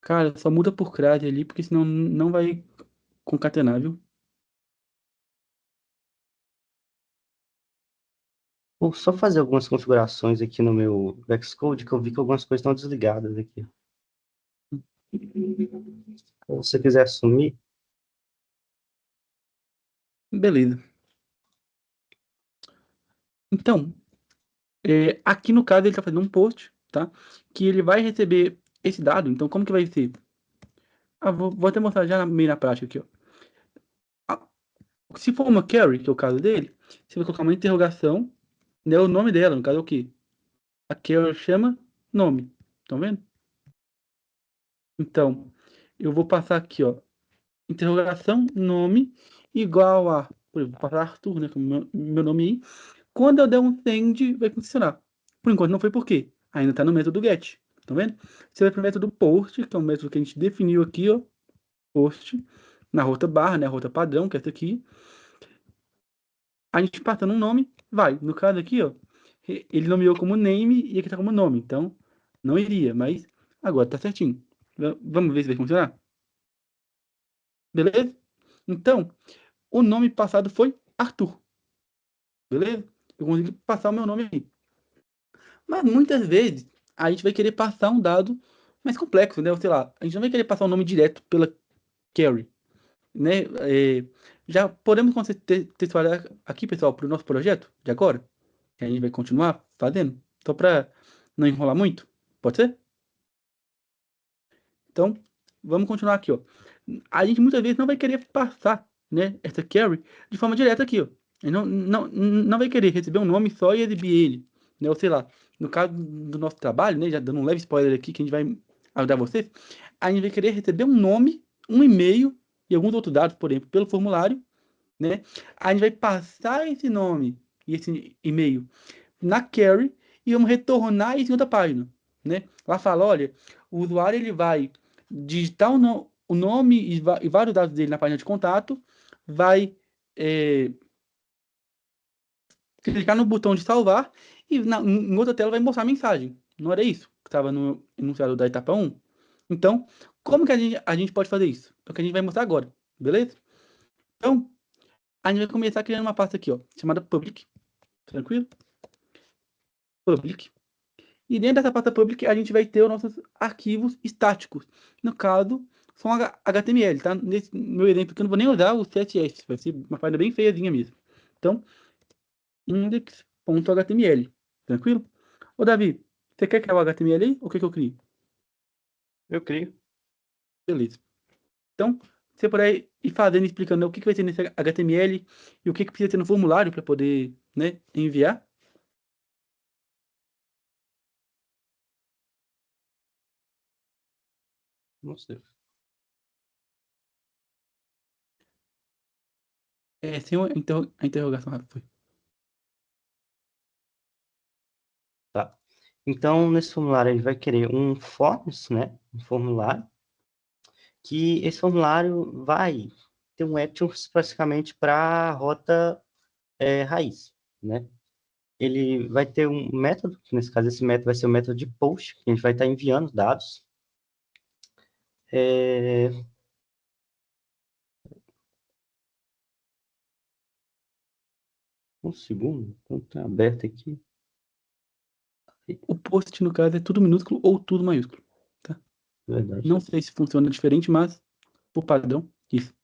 Cara, só muda por crase ali, porque senão não vai concatenar, viu? Vou só fazer algumas configurações aqui no meu Xcode, que eu vi que algumas coisas estão desligadas aqui. Se você quiser assumir, Beleza. Então, aqui no caso ele está fazendo um post, tá? Que ele vai receber esse dado. Então, como que vai ser? Ah, vou até mostrar já meio na prática aqui, ó. Ah, se for uma carry, que é o caso dele, você vai colocar uma interrogação, né? O nome dela, no caso é o quê? A carry chama nome. Estão vendo? Então, eu vou passar aqui, ó. Interrogação, nome, igual a... Por exemplo, vou passar Arthur, né? Como meu nome aí. Quando eu der um send, vai funcionar. Por enquanto não foi por quê? Ainda está no método get. Tá vendo? Você vai para o método post, que é um método que a gente definiu aqui, ó. Post. Na rota barra, né? A rota padrão, que é essa aqui. A gente passando um nome, vai. No caso aqui, ó. Ele nomeou como name e aqui tá como nome. Então, não iria, mas agora tá certinho. Vamos ver se vai funcionar? Beleza? Então, o nome passado foi Arthur. Beleza? Eu consegui passar o meu nome aí. Mas muitas vezes a gente vai querer passar um dado mais complexo, né? Ou sei lá, a gente não vai querer passar o nome direto pela query, né? Já podemos contextualizar aqui, pessoal, para o nosso projeto de agora, que a gente vai continuar fazendo, só para não enrolar muito. Pode ser? Então, vamos continuar aqui, ó. A gente muitas vezes não vai querer passar, né, essa carry de forma direta aqui, ó. A gente não vai querer receber um nome só e exibir ele, né? Ou sei lá, no caso do nosso trabalho, né, já dando um leve spoiler aqui que a gente vai ajudar vocês, a gente vai querer receber um nome, um e-mail e alguns outros dados, por exemplo, pelo formulário, né? A gente vai passar esse nome e esse e-mail na query e vamos retornar isso em outra página, né? Lá fala, olha, o usuário ele vai digitar o nome e vários dados dele na página de contato, vai clicar no botão de salvar e em outra tela vai mostrar a mensagem. Não era isso que estava no enunciado da etapa 1? Então, como que a gente pode fazer isso? É o que a gente vai mostrar agora, beleza? Então, a gente vai começar criando uma pasta aqui, ó, chamada public, tranquilo? Public. E dentro dessa pasta public, a gente vai ter os nossos arquivos estáticos. No caso, são HTML, tá? Nesse meu exemplo aqui, eu não vou nem usar o CSS. Vai ser uma página bem feiazinha mesmo. Então, index.html. Tranquilo? Ô, Davi, você quer criar o HTML aí? Ou quer que eu crie? Eu crio. Beleza. Então, você puder ir fazendo, explicando, né, o que vai ter nesse HTML e o que precisa ter no formulário para poder, né, enviar. Não sei. Sem a interrogação, Rafa, foi. Tá. Então, nesse formulário, a gente vai querer um forms, né? Um formulário. Que esse formulário vai ter um actions basicamente para a rota raiz, né? Ele vai ter um método, que nesse caso esse método vai ser o método de post, que a gente vai estar enviando dados. Um segundo, então tá aberto aqui. O post, no caso, é tudo minúsculo ou tudo maiúsculo, tá? Verdade. Não sei se funciona diferente, mas por padrão, isso.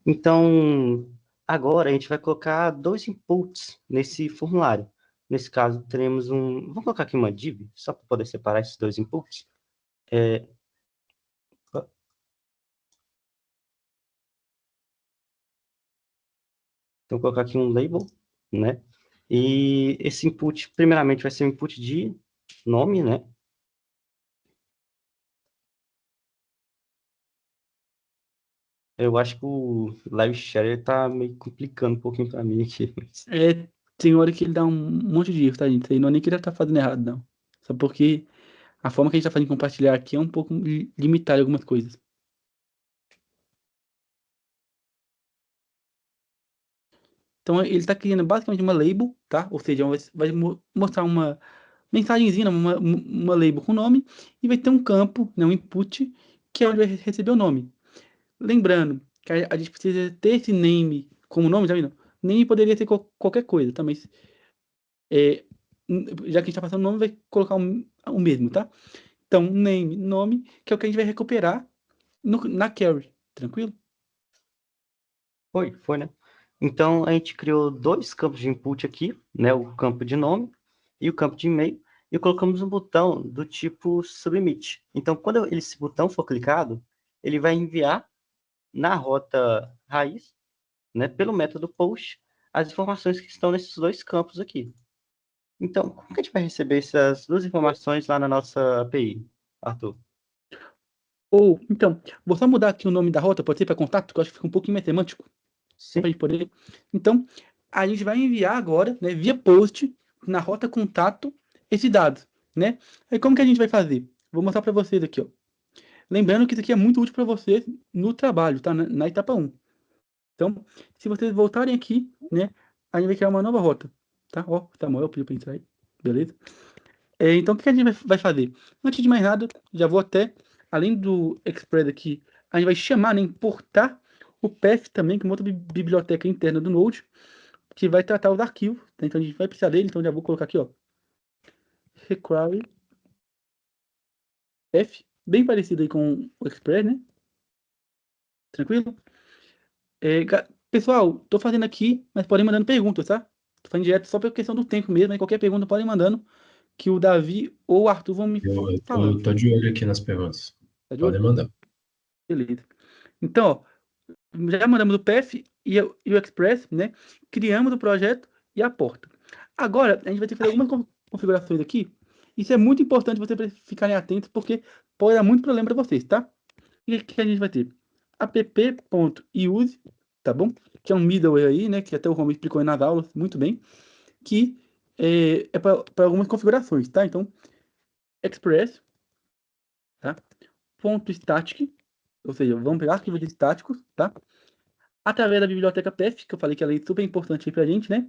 Então, agora a gente vai colocar 2 inputs nesse formulário. Nesse caso, teremos um... Vamos colocar aqui uma div, só para poder separar esses 2 inputs. Então, vou colocar aqui um label, né? E esse input, primeiramente, vai ser um input de nome, né? Eu acho que o live share tá meio complicando um pouquinho para mim aqui. Tem hora que ele dá um monte de erro, tá, gente? Isso aí não é nem que ele tá fazendo errado, não. Só porque a forma que a gente tá fazendo compartilhar aqui é um pouco limitada em algumas coisas. Então, ele está criando basicamente uma label, tá? Ou seja, vai mostrar uma mensagenzinha, uma label com nome, e vai ter um campo, né, um input, que é onde vai receber o nome. Lembrando que a gente precisa ter esse name como nome, tá vendo? Name poderia ser qualquer coisa, tá? Mas é, já que a gente está passando o nome, vai colocar o mesmo, tá? Então, name, nome, que é o que a gente vai recuperar na carry, tranquilo? Foi, né? Então, a gente criou 2 campos de input aqui, né? O campo de nome e o campo de e-mail, e colocamos um botão do tipo submit. Então, quando esse botão for clicado, ele vai enviar na rota raiz, né, pelo método post, as informações que estão nesses 2 campos aqui. Então, como que a gente vai receber essas 2 informações lá na nossa API, Arthur? Ou, então, vou só mudar aqui o nome da rota, pode ser para contato, que eu acho que fica um pouquinho mais semântico. Só para Sim. gente poder. Então, a gente vai enviar agora, né, via post, na rota contato, esse dado, né? Aí como que a gente vai fazer? Vou mostrar para vocês aqui, ó. Lembrando que isso aqui é muito útil para vocês no trabalho, tá? Na etapa 1. Então, se vocês voltarem aqui, né, a gente vai criar uma nova rota, tá? Ó, Samuel pediu para entrar aí, beleza? Então, o que a gente vai fazer? Antes de mais nada, já vou até, além do Express aqui, a gente vai chamar, né, importar o path também, que é uma outra biblioteca interna do Node, que vai tratar os arquivos. Tá? Então, a gente vai precisar dele, então já vou colocar aqui, ó, require path, bem parecido aí com o Express, né? Tranquilo? Pessoal, tô fazendo aqui, mas podem mandando perguntas, tá? Tô fazendo direto só por questão do tempo mesmo, aí qualquer pergunta podem mandando, que o Davi ou o Arthur vão me Eu falando. tô de olho aqui nas perguntas. Tá de Podem olho? mandar. Beleza. Então, ó, já mandamos o path e o Express, né? Criamos o projeto e a porta. Agora, a gente vai ter que fazer algumas configurações aqui. Isso é muito importante vocês ficarem atentos, porque pode dar muito problema para vocês, tá? E o que a gente vai ter? app.use, tá bom? Que é um middleware aí, né? Que até o Romy explicou aí nas aulas muito bem. Que é para algumas configurações, tá? Então, Express, tá? Ponto .static, ou seja, vamos pegar arquivos estáticos, tá? Através da biblioteca path, que eu falei que ela é super importante aí pra gente, né?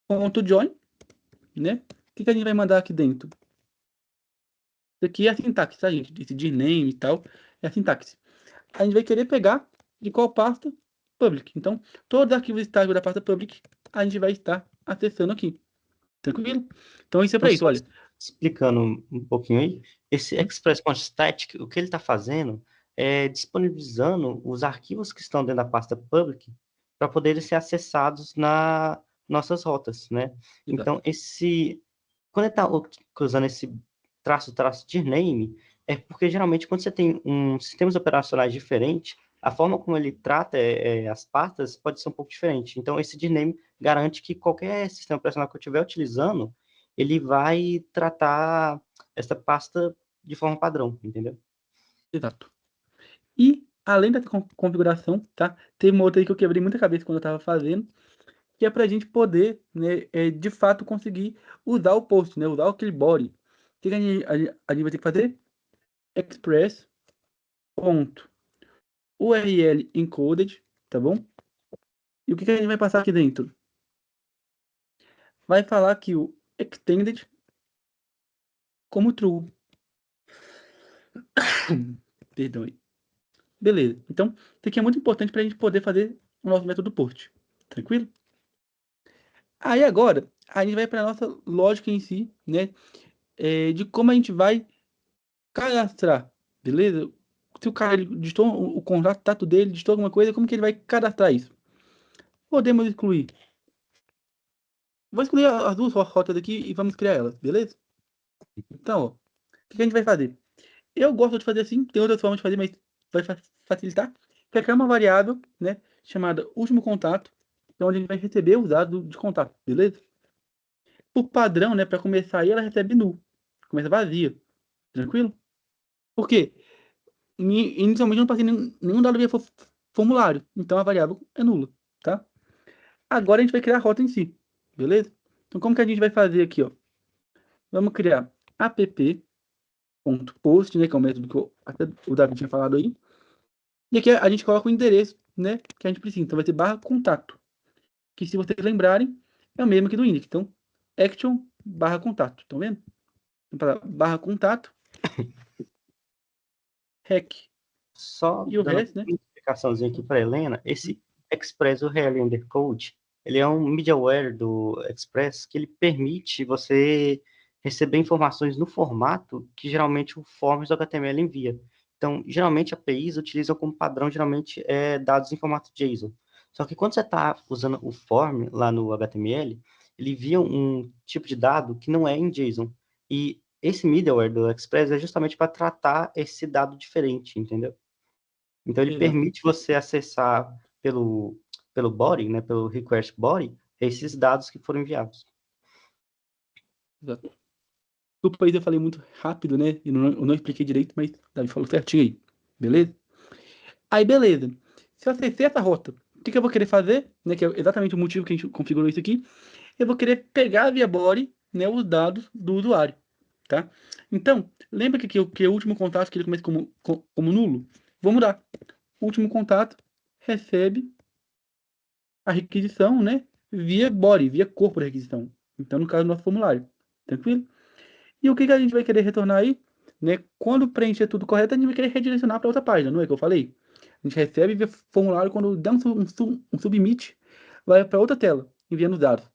Ponto .join, né? O que a gente vai mandar aqui dentro? Isso aqui é a sintaxe, tá, gente? Esse name e tal, é a sintaxe. A gente vai querer pegar de qual pasta? Public. Então, todos os arquivos estáticos da pasta public, a gente vai estar acessando aqui. Tranquilo? Então, isso é Então, para isso, olha. explicando um pouquinho aí, esse Express Point Static, o que ele está fazendo é disponibilizando os arquivos que estão dentro da pasta public para poderem ser acessados nas nossas rotas, né? Exato. Então, quando ele está usando esse traço de name, é porque geralmente quando você tem sistemas operacionais diferentes, a forma como ele trata as pastas pode ser um pouco diferente. Então, esse name garante que qualquer sistema operacional que eu estiver utilizando, ele vai tratar essa pasta de forma padrão, entendeu? Exato. E, além da configuração, tá? Teve uma outra aí que eu quebrei muita cabeça quando eu estava fazendo, que é para a gente poder, né, de fato conseguir usar o post, né? Usar o clipboard. O que a gente vai ter que fazer? Express ponto URL encoded, tá bom? E o que a gente vai passar aqui dentro? Vai falar que o extended como true. Perdão aí. Beleza. Então, isso aqui é muito importante para a gente poder fazer o nosso método post. Tranquilo? Aí agora, a gente vai para a nossa lógica em si, né? De como a gente vai cadastrar, beleza? Se o cara digitou o contato dele, digitou alguma coisa, como que ele vai cadastrar isso? Podemos excluir. Vou excluir as duas rotas aqui e vamos criar elas, beleza? Então, ó, o que a gente vai fazer? Eu gosto de fazer assim, tem outras formas de fazer, mas vai facilitar. Que é criar uma variável, né, chamada último contato, então onde a gente vai receber os dados de contato, beleza? Por padrão, né, para começar aí, ela recebe null, começa vazia, tranquilo? Por quê? Inicialmente eu não passei nenhum dado via formulário, então a variável é nula, tá? Agora a gente vai criar a rota em si, beleza? Então como que a gente vai fazer aqui, ó? Vamos criar app.post, né, que é o método que até o Davi tinha falado aí. E aqui a gente coloca o endereço, né, que a gente precisa. Então vai ter barra contato, que se vocês lembrarem, é o mesmo aqui do index. Então, action barra contato, estão vendo? Então, barra contato, hack. Só E o dando resto, né? uma explicaçãozinha aqui para Helena, esse Express URL Undercode, ele é um middleware do Express que ele permite você receber informações no formato que geralmente o forms do HTML envia. Então, geralmente APIs utilizam como padrão, geralmente, dados em formato JSON. Só que quando você está usando o form lá no HTML, ele envia um tipo de dado que não é em JSON. E esse middleware do Express é justamente para tratar esse dado diferente, entendeu? Então, ele Exato, permite você acessar pelo body, né, pelo request body, esses dados que foram enviados. exato. Desculpa aí, eu falei muito rápido, né? Eu não expliquei direito, mas Davi falou certinho aí. Beleza? Aí, beleza. Se eu acessei essa rota, o que eu vou querer fazer, né? Que é exatamente o motivo que a gente configurou isso aqui. Eu vou querer pegar via body, né, os dados do usuário, tá? Então, lembra que o último contato que ele começa como nulo? Vou mudar. O último contato recebe a requisição, né, via body, via corpo da requisição. Então, no caso do nosso formulário. Tranquilo? E o que a gente vai querer retornar aí? Né? Quando preencher tudo correto, a gente vai querer redirecionar para outra página, não é que eu falei? A gente recebe via formulário, quando dá um submit, vai para outra tela, enviando os dados.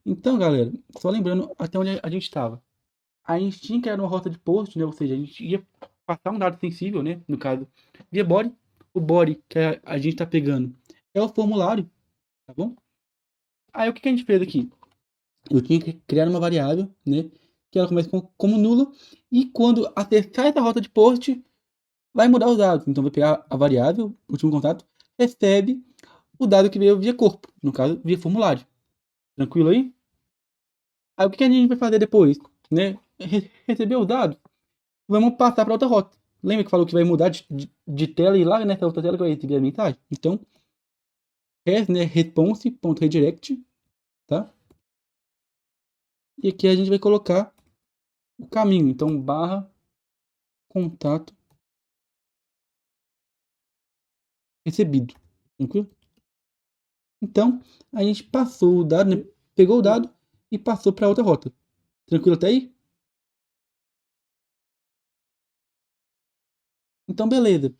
Então, galera, só lembrando até onde a gente estava. A gente tinha que criar uma rota de post, né? Ou seja, a gente ia passar um dado sensível, né? No caso, via body. O body que a gente está pegando é o formulário, tá bom? Aí o que a gente fez aqui? Eu tinha que criar uma variável, né? Que ela começa como nula. E quando acessar essa rota de post, vai mudar os dados. Então vai pegar a variável, último contato, recebe o dado que veio via corpo, no caso, via formulário. Tranquilo aí? Aí o que a gente vai fazer depois? Né? Receber os dados, vamos passar para outra rota. Lembra que falou que vai mudar de tela e lá nessa outra tela que vai receber a mensagem? Então, né, response.redirect, tá? E aqui a gente vai colocar o caminho. Então, barra contato recebido. Tranquilo? Então, a gente passou o dado, né? Pegou o dado e passou para outra rota. Tranquilo até aí? Então, beleza.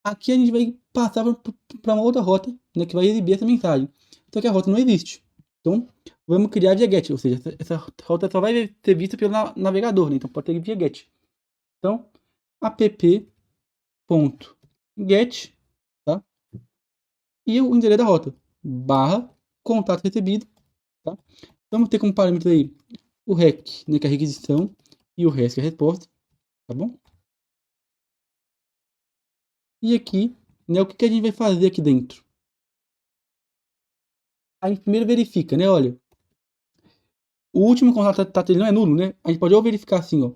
Aqui a gente vai passar para uma outra rota, né, que vai exibir essa mensagem. Só que a rota não existe. Então, vamos criar via GET, ou seja, essa rota só vai ser vista pelo navegador, né? Então pode ter via GET. Então, app.get, tá? E o endereço da rota, barra contato recebido, tá? Vamos ter como parâmetro aí o REC, né, que é a requisição, e o RES, que é a resposta, tá bom? E aqui, né, o que a gente vai fazer aqui dentro? A gente primeiro verifica, né, olha, o último contato ele não é nulo, né? A gente pode ou verificar assim, ó,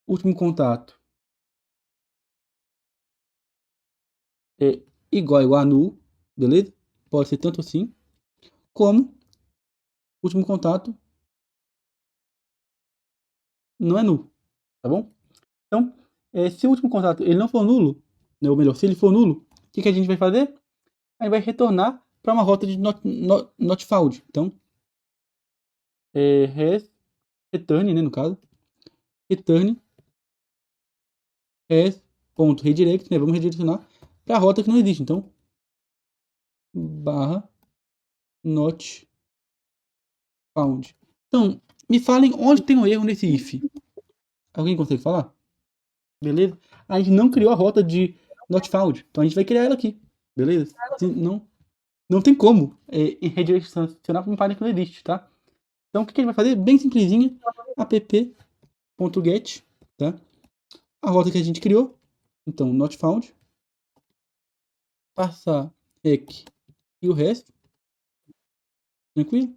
último contato é igual a null, beleza? Pode ser tanto assim, como último contato não é nulo, tá bom? Então, se o último contato ele não for nulo, né, ou melhor, se ele for nulo, o que a gente vai fazer? A gente vai retornar para uma rota de not found. Então, return, né, no caso, return redirect, né, vamos redirecionar para a rota que não existe. Então, barra not found. Então, me falem onde tem um erro nesse if. Alguém consegue falar? Beleza? A gente não criou a rota de not found, então a gente vai criar ela aqui. Beleza? Não tem como redirecionar para um página que não existe, tá? Então, o que a gente vai fazer? Bem simplesinho, app.get, tá? A rota que a gente criou, então not found, passar rec e o resto, tranquilo?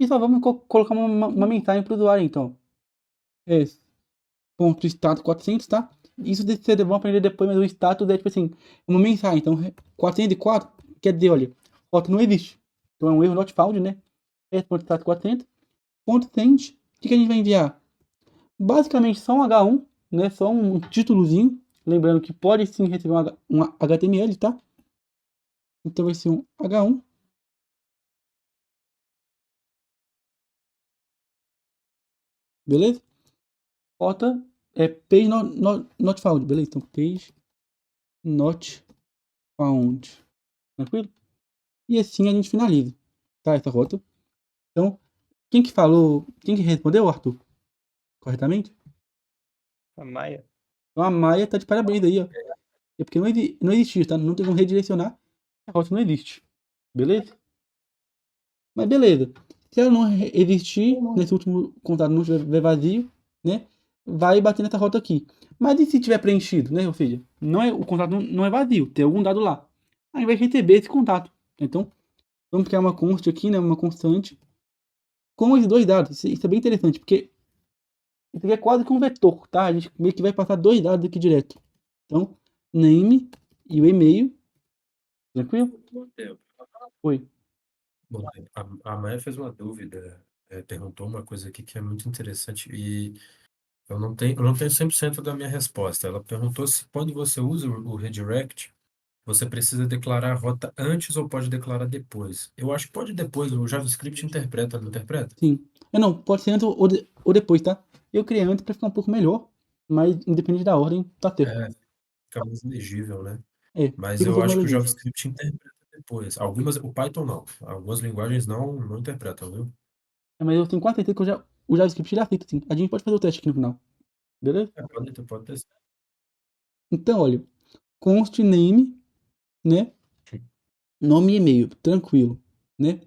E só vamos colocar uma mensagem para o usuário, então. Ponto status 400, tá? Isso vocês vão aprender depois, mas o status é tipo assim, uma mensagem. Então, 404 quer dizer, olha, rota não existe. Então é um erro not found, né? Ponto status 400. Ponto send, o que a gente vai enviar? Basicamente só um H1, né? Só um títulozinho. Lembrando que pode sim receber um HTML, tá? Então vai ser um H1. Beleza? Rota page not found, beleza? Então page not found. Tranquilo? E assim a gente finaliza, tá? Essa rota. Então, quem que falou, quem que respondeu, Arthur? Corretamente? A Maia. Então a Maia tá de parabéns aí, ó. É porque não existia, tá? Não tem como redirecionar, a rota não existe. Beleza? Mas beleza. Se ela não existir, nesse último contato não estiver vazio, né? Vai bater nessa rota aqui. Mas e se tiver preenchido, né? Ou seja, o contato não é vazio, tem algum dado lá. Aí vai receber esse contato. Então, vamos criar uma const aqui, né? Uma constante com os dois dados. Isso é bem interessante, porque isso aqui é quase que um vetor, tá? A gente meio que vai passar dois dados aqui direto. Então, name e o e-mail. Tranquilo? Bom tempo. Oi. Bom tempo. A Maia fez uma dúvida, perguntou uma coisa aqui que é muito interessante e eu não tenho 100% da minha resposta. Ela perguntou se quando você usa o redirect, você precisa declarar a rota antes ou pode declarar depois. Eu acho que pode depois, o JavaScript interpreta, não interpreta? Sim. Não, pode ser antes ou depois, tá? Eu criei antes pra ficar um pouco melhor, mas independente da ordem, tá certo. É, fica mais legível, né? Mas Fica um eu pouco mais acho que o legível. JavaScript interpreta depois. O Python não. Algumas linguagens não interpretam, viu? Mas eu tenho quase certeza que o JavaScript ele aceita, sim. A gente pode fazer o teste aqui no final. Beleza? Pode testar. Então, olha, const name, né? Nome e e-mail, tranquilo, né?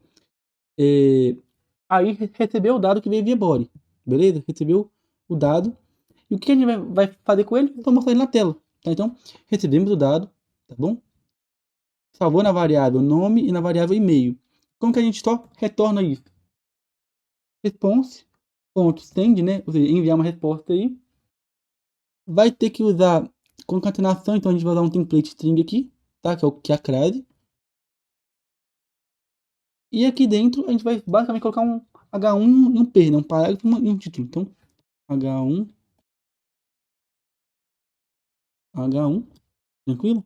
Aí recebeu o dado que veio via body, beleza? Recebeu o dado. E o que a gente vai fazer com ele? Vou mostrar ele na tela, tá? Então, recebemos o dado, tá bom? Salvou na variável nome e na variável e-mail. Como que a gente só retorna isso? Response.send, né? Ou seja, enviar uma resposta aí. Vai ter que usar concatenação, então a gente vai usar um template string aqui, tá? Que é a crase. E aqui dentro a gente vai basicamente colocar um H1 e um P, né? Um parágrafo e um título. Então, H1, H1, tranquilo?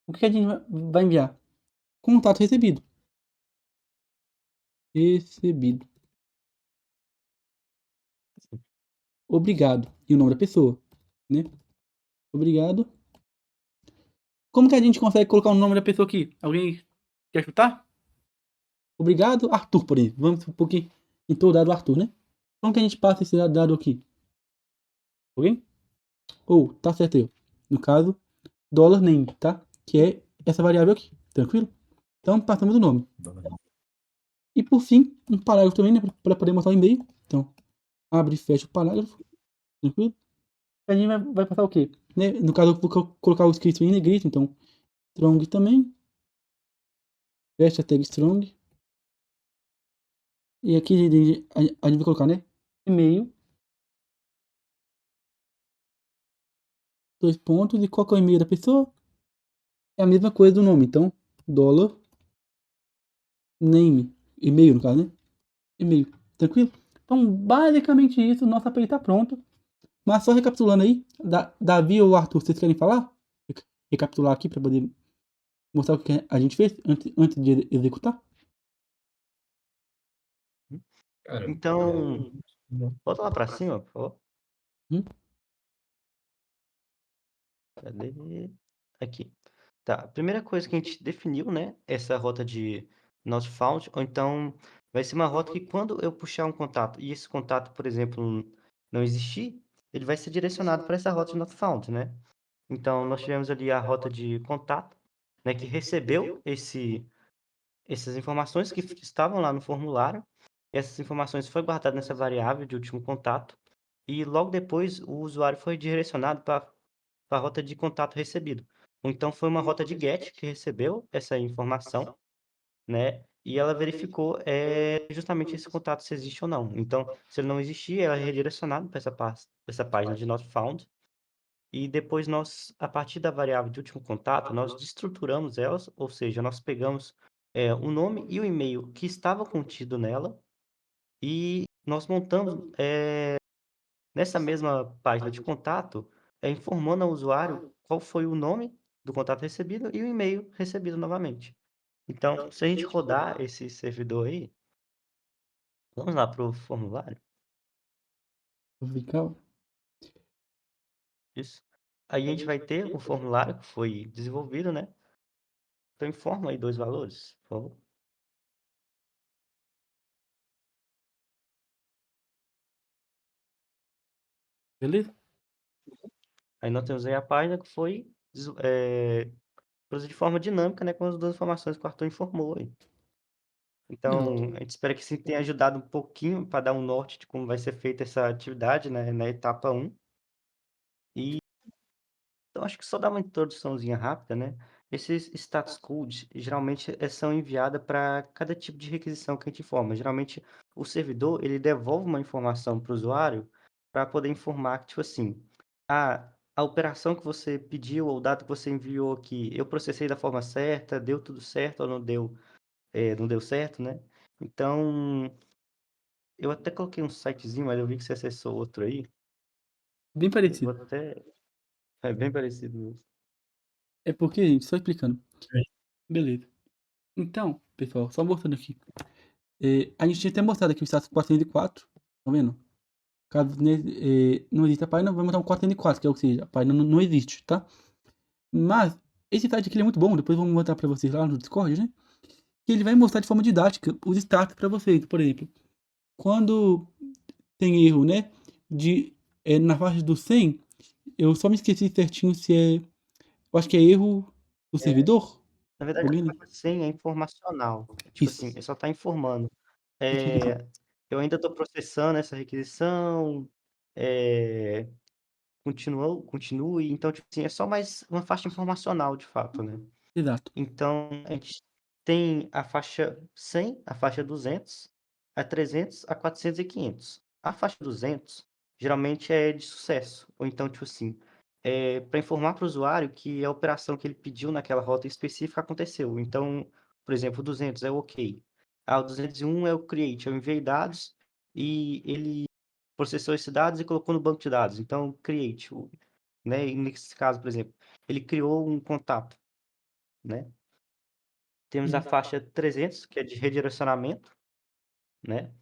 O que a gente vai enviar? Contato recebido. Recebido. Obrigado. E o nome da pessoa, né? Obrigado. Como que a gente consegue colocar o nome da pessoa aqui? Alguém quer chutar? Obrigado, Arthur, por exemplo. Vamos supor que entrou o dado Arthur, né? Como que a gente passa esse dado aqui? Alguém? Ou, tá certo aí. No caso, $name, tá? Que é essa variável aqui. Tranquilo? Então, passamos o nome. E por fim, um parágrafo também, né? Para poder mostrar o e-mail. Então, abre e fecha o parágrafo. Tranquilo? A gente vai passar o quê? Né? No caso, eu vou colocar o escrito em negrito. Então, strong também. Fecha a tag strong. E aqui a gente vai colocar, né? E-mail. 2 pontos. E qual que é o e-mail da pessoa? É a mesma coisa do nome. Então, $name. E-mail, no caso, né? E-mail. Tranquilo? Então, basicamente isso. Nosso API tá pronto. Mas só recapitulando aí. Davi ou Arthur, vocês querem falar? Recapitular aqui para poder mostrar o que a gente fez antes de executar? Cara, Então, volta lá para cima, por favor. Hum? Cadê? Aqui. Tá, a primeira coisa que a gente definiu, né? Essa rota de not found, ou então vai ser uma rota que quando eu puxar um contato e esse contato, por exemplo, não existir, ele vai ser direcionado para essa rota de not found, né? Então, nós tivemos ali a rota de contato, né? Que recebeu essas informações que estavam lá no formulário. Essas informações foram guardadas nessa variável de último contato. E logo depois o usuário foi direcionado para a rota de contato recebido. Ou então foi uma rota de GET que recebeu essa informação, né? E ela verificou justamente esse contato se existe ou não. Então, se ele não existir, ela é redirecionada para essa página de not found. E depois nós, a partir da variável de último contato, nós destruturamos elas, ou seja, nós pegamos o nome e o e-mail que estava contido nela e nós montamos nessa mesma página de contato, informando ao usuário qual foi o nome do contato recebido e o e-mail recebido novamente. Então, se a gente rodar esse servidor aí, vamos lá para o formulário. Vou ficar. Isso. Aí a gente vai ter o formulário que foi desenvolvido, né? Então, informa aí 2 valores, por favor. Beleza? Aí nós temos aí a página que foi produzida de forma dinâmica, né? Com as 2 informações que o Arthur informou aí. Então, a gente espera que isso tenha ajudado um pouquinho para dar um norte de como vai ser feita essa atividade, né, na etapa 1. E então acho que só dar uma introduçãozinha rápida, né? Esses status codes geralmente são enviados para cada tipo de requisição que a gente informa. Geralmente o servidor ele devolve uma informação para o usuário para poder informar que, tipo assim, a operação que você pediu ou o dado que você enviou aqui, eu processei da forma certa, deu tudo certo ou não deu certo, né? Então, eu até coloquei um sitezinho, mas eu vi que você acessou outro aí. Bem Eu vou parecido. até. É bem parecido mesmo. É porque, gente, só explicando. Beleza. Então, pessoal, só mostrando aqui. A gente tinha até mostrado aqui o status 404. Tá vendo? Caso não exista a página, vai mostrar um 404, que é o que seja, a página não existe, tá? Mas esse site aqui ele é muito bom, depois vamos mostrar para vocês lá no Discord, né? Que ele vai mostrar de forma didática os status para vocês. Por exemplo, quando tem erro, né? Na faixa do 100, eu só me esqueci certinho se é. Eu acho que é erro do servidor. Na verdade, Alguém. a senha é informacional. Tipo Isso. assim, ele só está informando. Isso. Eu ainda estou processando essa requisição. É, continue. Então, tipo assim, é só mais uma faixa informacional, de fato, né? Exato. Então, a gente tem a faixa 100, a faixa 200, a 300, a 400 e 500. A faixa 200 geralmente é de sucesso. Ou então, tipo assim, para informar para o usuário que a operação que ele pediu naquela rota específica aconteceu. Então, por exemplo, o 200 é o OK. O 201 é o create. Eu enviei dados e ele processou esses dados e colocou no banco de dados. Então, create, né? E nesse caso, por exemplo, ele criou um contato, né? Temos a faixa 300, que é de redirecionamento, né?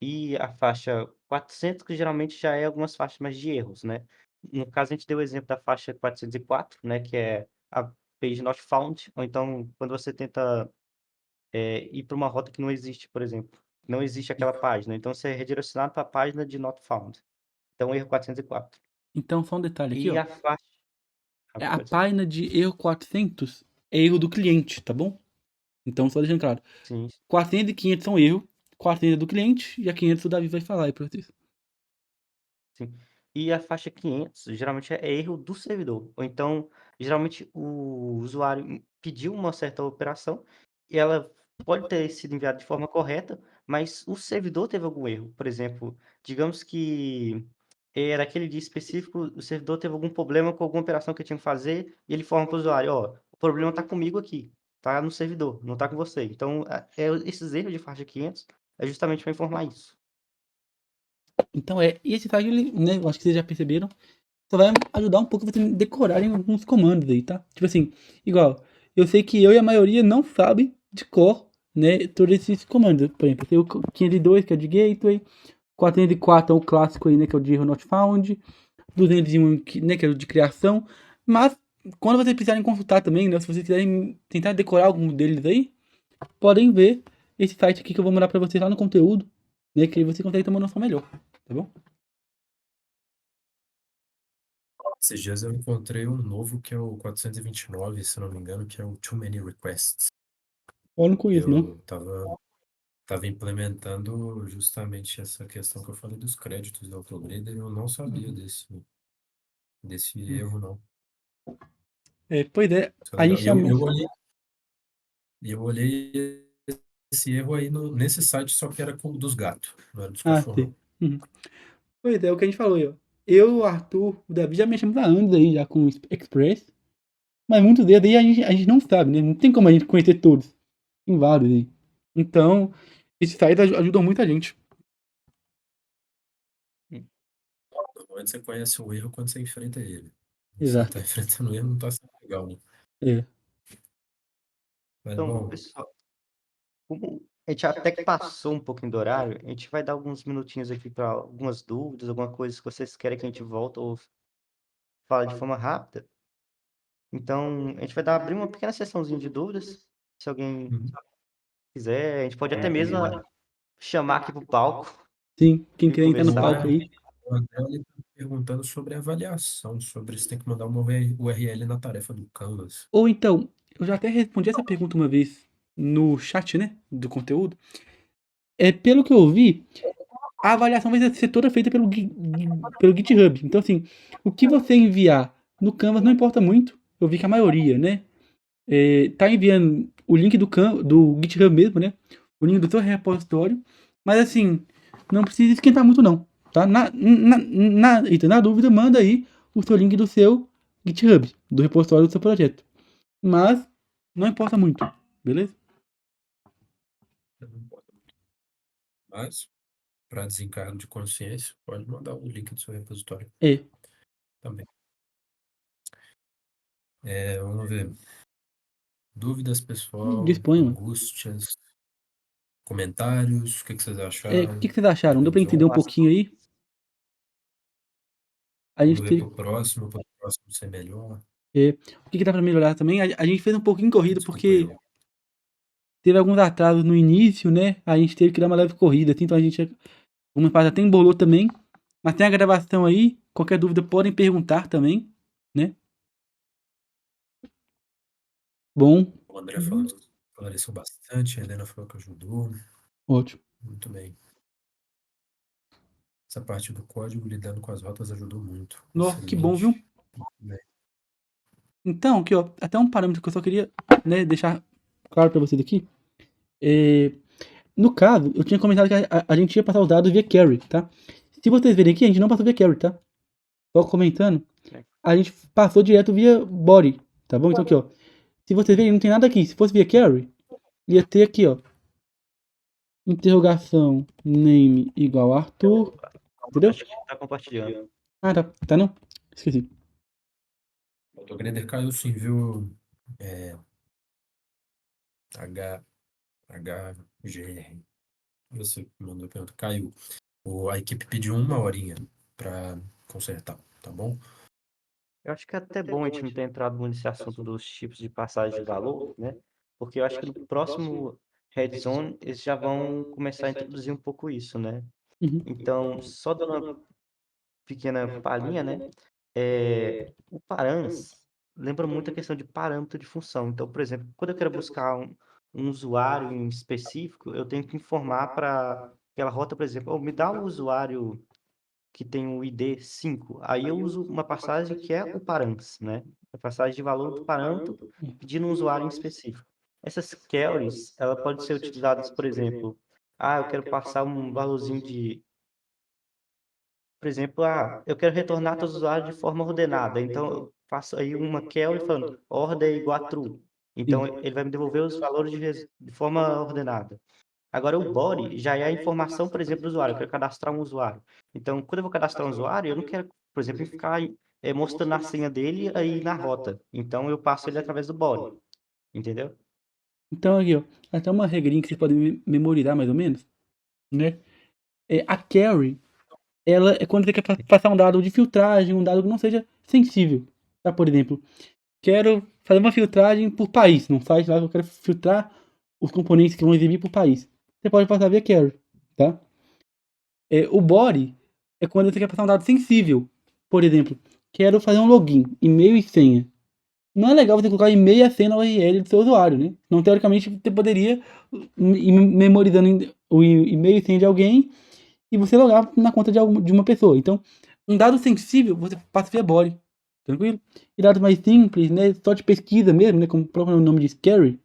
E a faixa 400, que geralmente já é algumas faixas mais de erros, né? No caso, a gente deu o exemplo da faixa 404, né? Que é a page not found, ou então quando você tenta ir para uma rota que não existe, por exemplo. Não existe aquela página, então você é redirecionado para a página de not found. Então, erro 404. Então, só um detalhe aqui, E ó. a faixa... A pode ser. página de erro 400 é erro do cliente, tá bom? Então, só deixando claro. Sim. 400 e 500 são erro, 400 é do cliente e a 500 o Davi vai falar aí pra vocês. Sim. E a faixa 500 geralmente é erro do servidor. Ou então, geralmente o usuário pediu uma certa operação e ela pode ter sido enviada de forma correta, mas o servidor teve algum erro. Por exemplo, digamos que era aquele dia específico, o servidor teve algum problema com alguma operação que eu tinha que fazer e ele informa para o usuário, ó, o problema está comigo aqui, tá no servidor, não está com você. Então, esses erros de faixa 500 é justamente para informar isso. Então e esse site, ele, né, eu acho que vocês já perceberam, só vai ajudar um pouco vocês decorarem alguns comandos aí, tá? Tipo assim, igual, eu sei que eu e a maioria não sabe de cor, né, todos esses comandos. Por exemplo, eu tenho o 502, que é de gateway, 404 é o clássico aí, né, que é o de erro not found, 201, né, que é o de criação, mas quando vocês precisarem consultar também, né, se vocês quiserem tentar decorar algum deles aí, podem ver esse site aqui que eu vou mandar pra vocês lá no conteúdo, né, que aí você consegue ter uma noção melhor, tá bom? Esses dias eu encontrei um novo que é o 429, se não me engano, que é o Too Many Requests. Eu não conheço, não. Eu tava implementando justamente essa questão que eu falei dos créditos do Autograder e eu não sabia desse erro, não. Pois é, Isso é a legal. gente E eu, chama... eu olhei esse erro aí nesse site, só que era dos gatos, não era dos Ah, cachorros, sim. não. Uhum. Pois é, o que a gente falou aí, ó. Eu, o Arthur, o Davi já mexemos há anos aí já com o Express, mas muitos deles aí a gente não sabe, né? Não tem como a gente conhecer todos. Tem vários aí. Então, esse site ajudou muita gente. Normalmente você conhece o erro quando você enfrenta ele. Se você tá Exato. enfrentando o erro, não tá sendo legal, né? É. Mas, Então, bom, pessoal, como a gente até que passou um pouquinho do horário, a gente vai dar alguns minutinhos aqui para algumas dúvidas, alguma coisa que vocês querem que a gente volte ou fale de forma rápida. Então, a gente vai abrir uma pequena sessãozinha de dúvidas. Se alguém uhum. quiser, a gente pode até mesmo chamar aqui para o palco Sim, quem e quiser entrar no O palco conversar. aí. André ele tá perguntando sobre avaliação, sobre se tem que mandar uma URL na tarefa do Canvas. Ou então, eu já até respondi essa pergunta uma vez no chat, né? Do conteúdo. Pelo que eu vi, a avaliação vai ser toda feita pelo GitHub. Então, assim, o que você enviar no Canvas não importa muito. Eu vi que a maioria, né? Tá enviando o link do GitHub mesmo, né? O link do seu repositório. Mas, assim, não precisa esquentar muito, não. Tá? Eita, na dúvida, manda aí o seu link do seu GitHub, do repositório do seu projeto. Mas, não importa muito, beleza? Não importa muito. Mas, para desencargo de consciência, pode mandar o link do seu repositório É, também. Vamos ver. Dúvidas, pessoal, disponha, mano. angústias, comentários, o que vocês O acharam que vocês acharam? do Deu pra entender Redzone? um pouquinho aí? A Vamos gente ver teve. para o próximo ser melhor. O que dá pra melhorar também? A gente fez um pouquinho corrido Desculpa, porque João. teve alguns atrasos no início, né? A gente teve que dar uma leve corrida, assim, então a gente. Uma parte até embolou também. Mas tem a gravação aí. Qualquer dúvida podem perguntar também, né? Bom, O André falando, esclareceu bastante, a Helena falou que ajudou. ótimo. Muito bem. Essa parte do código lidando com as rotas ajudou muito. Nó, que bom, viu? Excelente. Muito bem. Então, aqui, ó, até um parâmetro que eu só queria, né, deixar claro pra vocês aqui. No caso, eu tinha comentado que a gente ia passar os dados via carry, tá? Se vocês verem aqui, a gente não passou via carry, tá? Só comentando, a gente passou direto via body, tá bom? Então aqui, ó. Se vocês verem, não tem nada aqui. Se fosse via carry, ia ter aqui, ó. Interrogação name igual Arthur. Entendeu? Acho que tá compartilhando. Ah, tá não? Esqueci. O Autograder caiu sim, viu? É, HGR. Você mandou a pergunta. Caiu. A equipe pediu 1 horinha para consertar, tá bom? Eu acho que é até bom a gente não ter entrado muito nesse assunto dos tipos de passagem de valor, né? Porque eu acho que no próximo Red Zone eles já vão começar a introduzir um pouco isso, né? Uhum. Então, só dando uma pequena palhinha, né? O params lembra muito a questão de parâmetro de função. Então, por exemplo, quando eu quero buscar um usuário em específico, eu tenho que informar para aquela rota, por exemplo, me dá o usuário que tem o ID 5. Aí eu uso uma passagem que é o params, né? A passagem de valor do parâmetro pedindo um usuário em específico. Essas queries, ela pode ser utilizadas, por exemplo, eu quero passar um valorzinho de, por exemplo, eu quero retornar todos os usuários de forma ordenada. Então, eu faço aí uma query falando ordem é igual a true. Então, Sim. ele vai me devolver os valores de forma ordenada. Agora, o body já é a informação, por exemplo, do usuário. Eu quero cadastrar um usuário. Então, quando eu vou cadastrar um usuário, eu não quero, por exemplo, ficar mostrando a senha dele aí na rota. Então, eu passo ele através do body. Entendeu? Então aqui, ó, até uma regrinha que vocês podem memorizar mais ou menos, né? A carry, ela é quando você quer passar um dado de filtragem, um dado que não seja sensível. Tá? Por exemplo, quero fazer uma filtragem por país, num site lá que eu quero filtrar os componentes que vão exibir por país. Você pode passar via carry, tá? O body é quando você quer passar um dado sensível. Por exemplo, quero fazer um login, e-mail e senha. Não é legal você colocar e-mail e a senha na URL do seu usuário, né? Então, teoricamente, você poderia ir memorizando o e-mail e senha de alguém e você logar na conta de uma pessoa. Então, um dado sensível você passa via body, tranquilo? E dados mais simples, né? Só de pesquisa mesmo, né? Como o próprio nome diz, carry,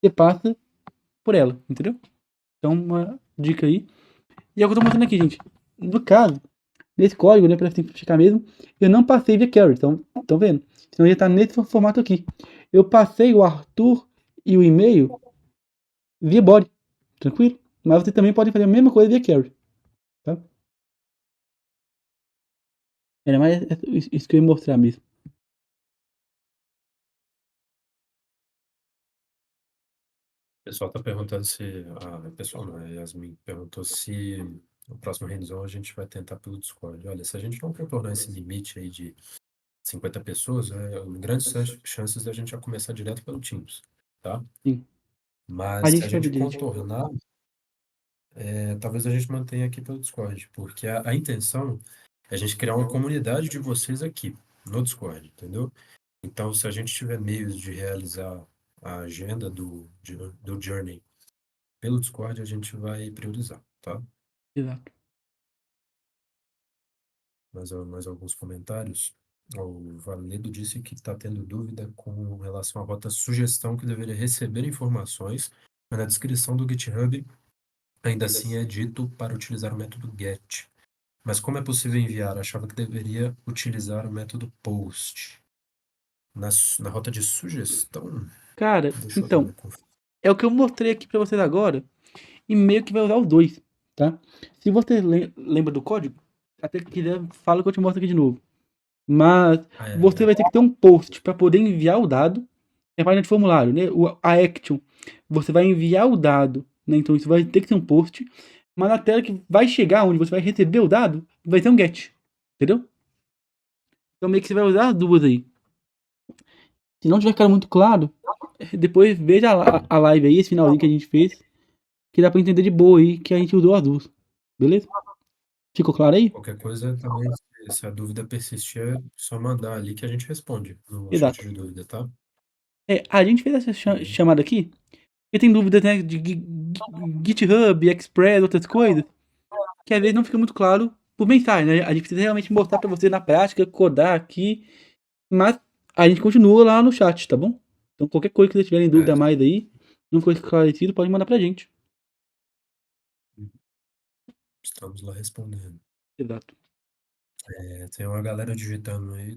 você passa por ela, entendeu? Então, uma dica aí. E é o que eu tô mostrando aqui, gente. No caso, nesse código, né, para simplificar mesmo, eu não passei via carry, estão vendo? Senão ia estar nesse formato aqui. Eu passei o Arthur e o e-mail via body, tranquilo? Mas você também pode fazer a mesma coisa via carry, tá? Era mais isso que eu ia mostrar mesmo. O pessoal está perguntando se. O pessoal não, a Yasmin perguntou se no próximo hands-on a gente vai tentar pelo Discord. Olha, se a gente não contornar esse limite aí de 50 pessoas, grandes chances da gente já começar direto pelo Teams, tá? Sim. A Mas se a gente vai ver gente direito. contornar, talvez a gente mantenha aqui pelo Discord, porque a intenção é a gente criar uma comunidade de vocês aqui no Discord, entendeu? Então, se a gente tiver meios de realizar a agenda do Journey pelo Discord, a gente vai priorizar, tá? Exato. Mais alguns comentários. O Valedo disse que está tendo dúvida com relação à rota sugestão que deveria receber informações, mas na descrição do GitHub ainda assim é dito para utilizar o método GET. Mas como é possível enviar? Achava que deveria utilizar o método POST. Na rota de sugestão, Cara, deixa eu dar então, uma conferida. é o que eu mostrei aqui pra vocês agora e meio que vai usar os dois, tá? Se você lembra do código, até que quiser, fala que eu te mostro aqui de novo. Mas você vai ter que ter um post para poder enviar o dado. É página de formulário, né? A action. Você vai enviar o dado, né? Então isso vai ter que ser um post. Mas na tela que vai chegar, onde você vai receber o dado, vai ter um get. Entendeu? Então meio que você vai usar as duas aí. Se não tiver ficado muito claro, depois veja a live aí, esse finalzinho que a gente fez. Que dá pra entender de boa aí que a gente usou as duas. Beleza? Ficou claro aí? Qualquer coisa também, se a dúvida persistir, é só mandar ali que a gente responde no chat Exato. de dúvida, tá? A gente fez essa Beleza? chamada aqui. Porque tem dúvidas, né, de GitHub, Express, outras coisas. Que às vezes não fica muito claro por mensagem, né? A gente precisa realmente mostrar pra você na prática, codar aqui. Mas a gente continua lá no chat, tá bom? Então qualquer coisa que vocês tiverem dúvida a mais aí, não foi esclarecido, pode mandar pra gente. Estamos lá respondendo. Exato. Tem uma galera digitando aí,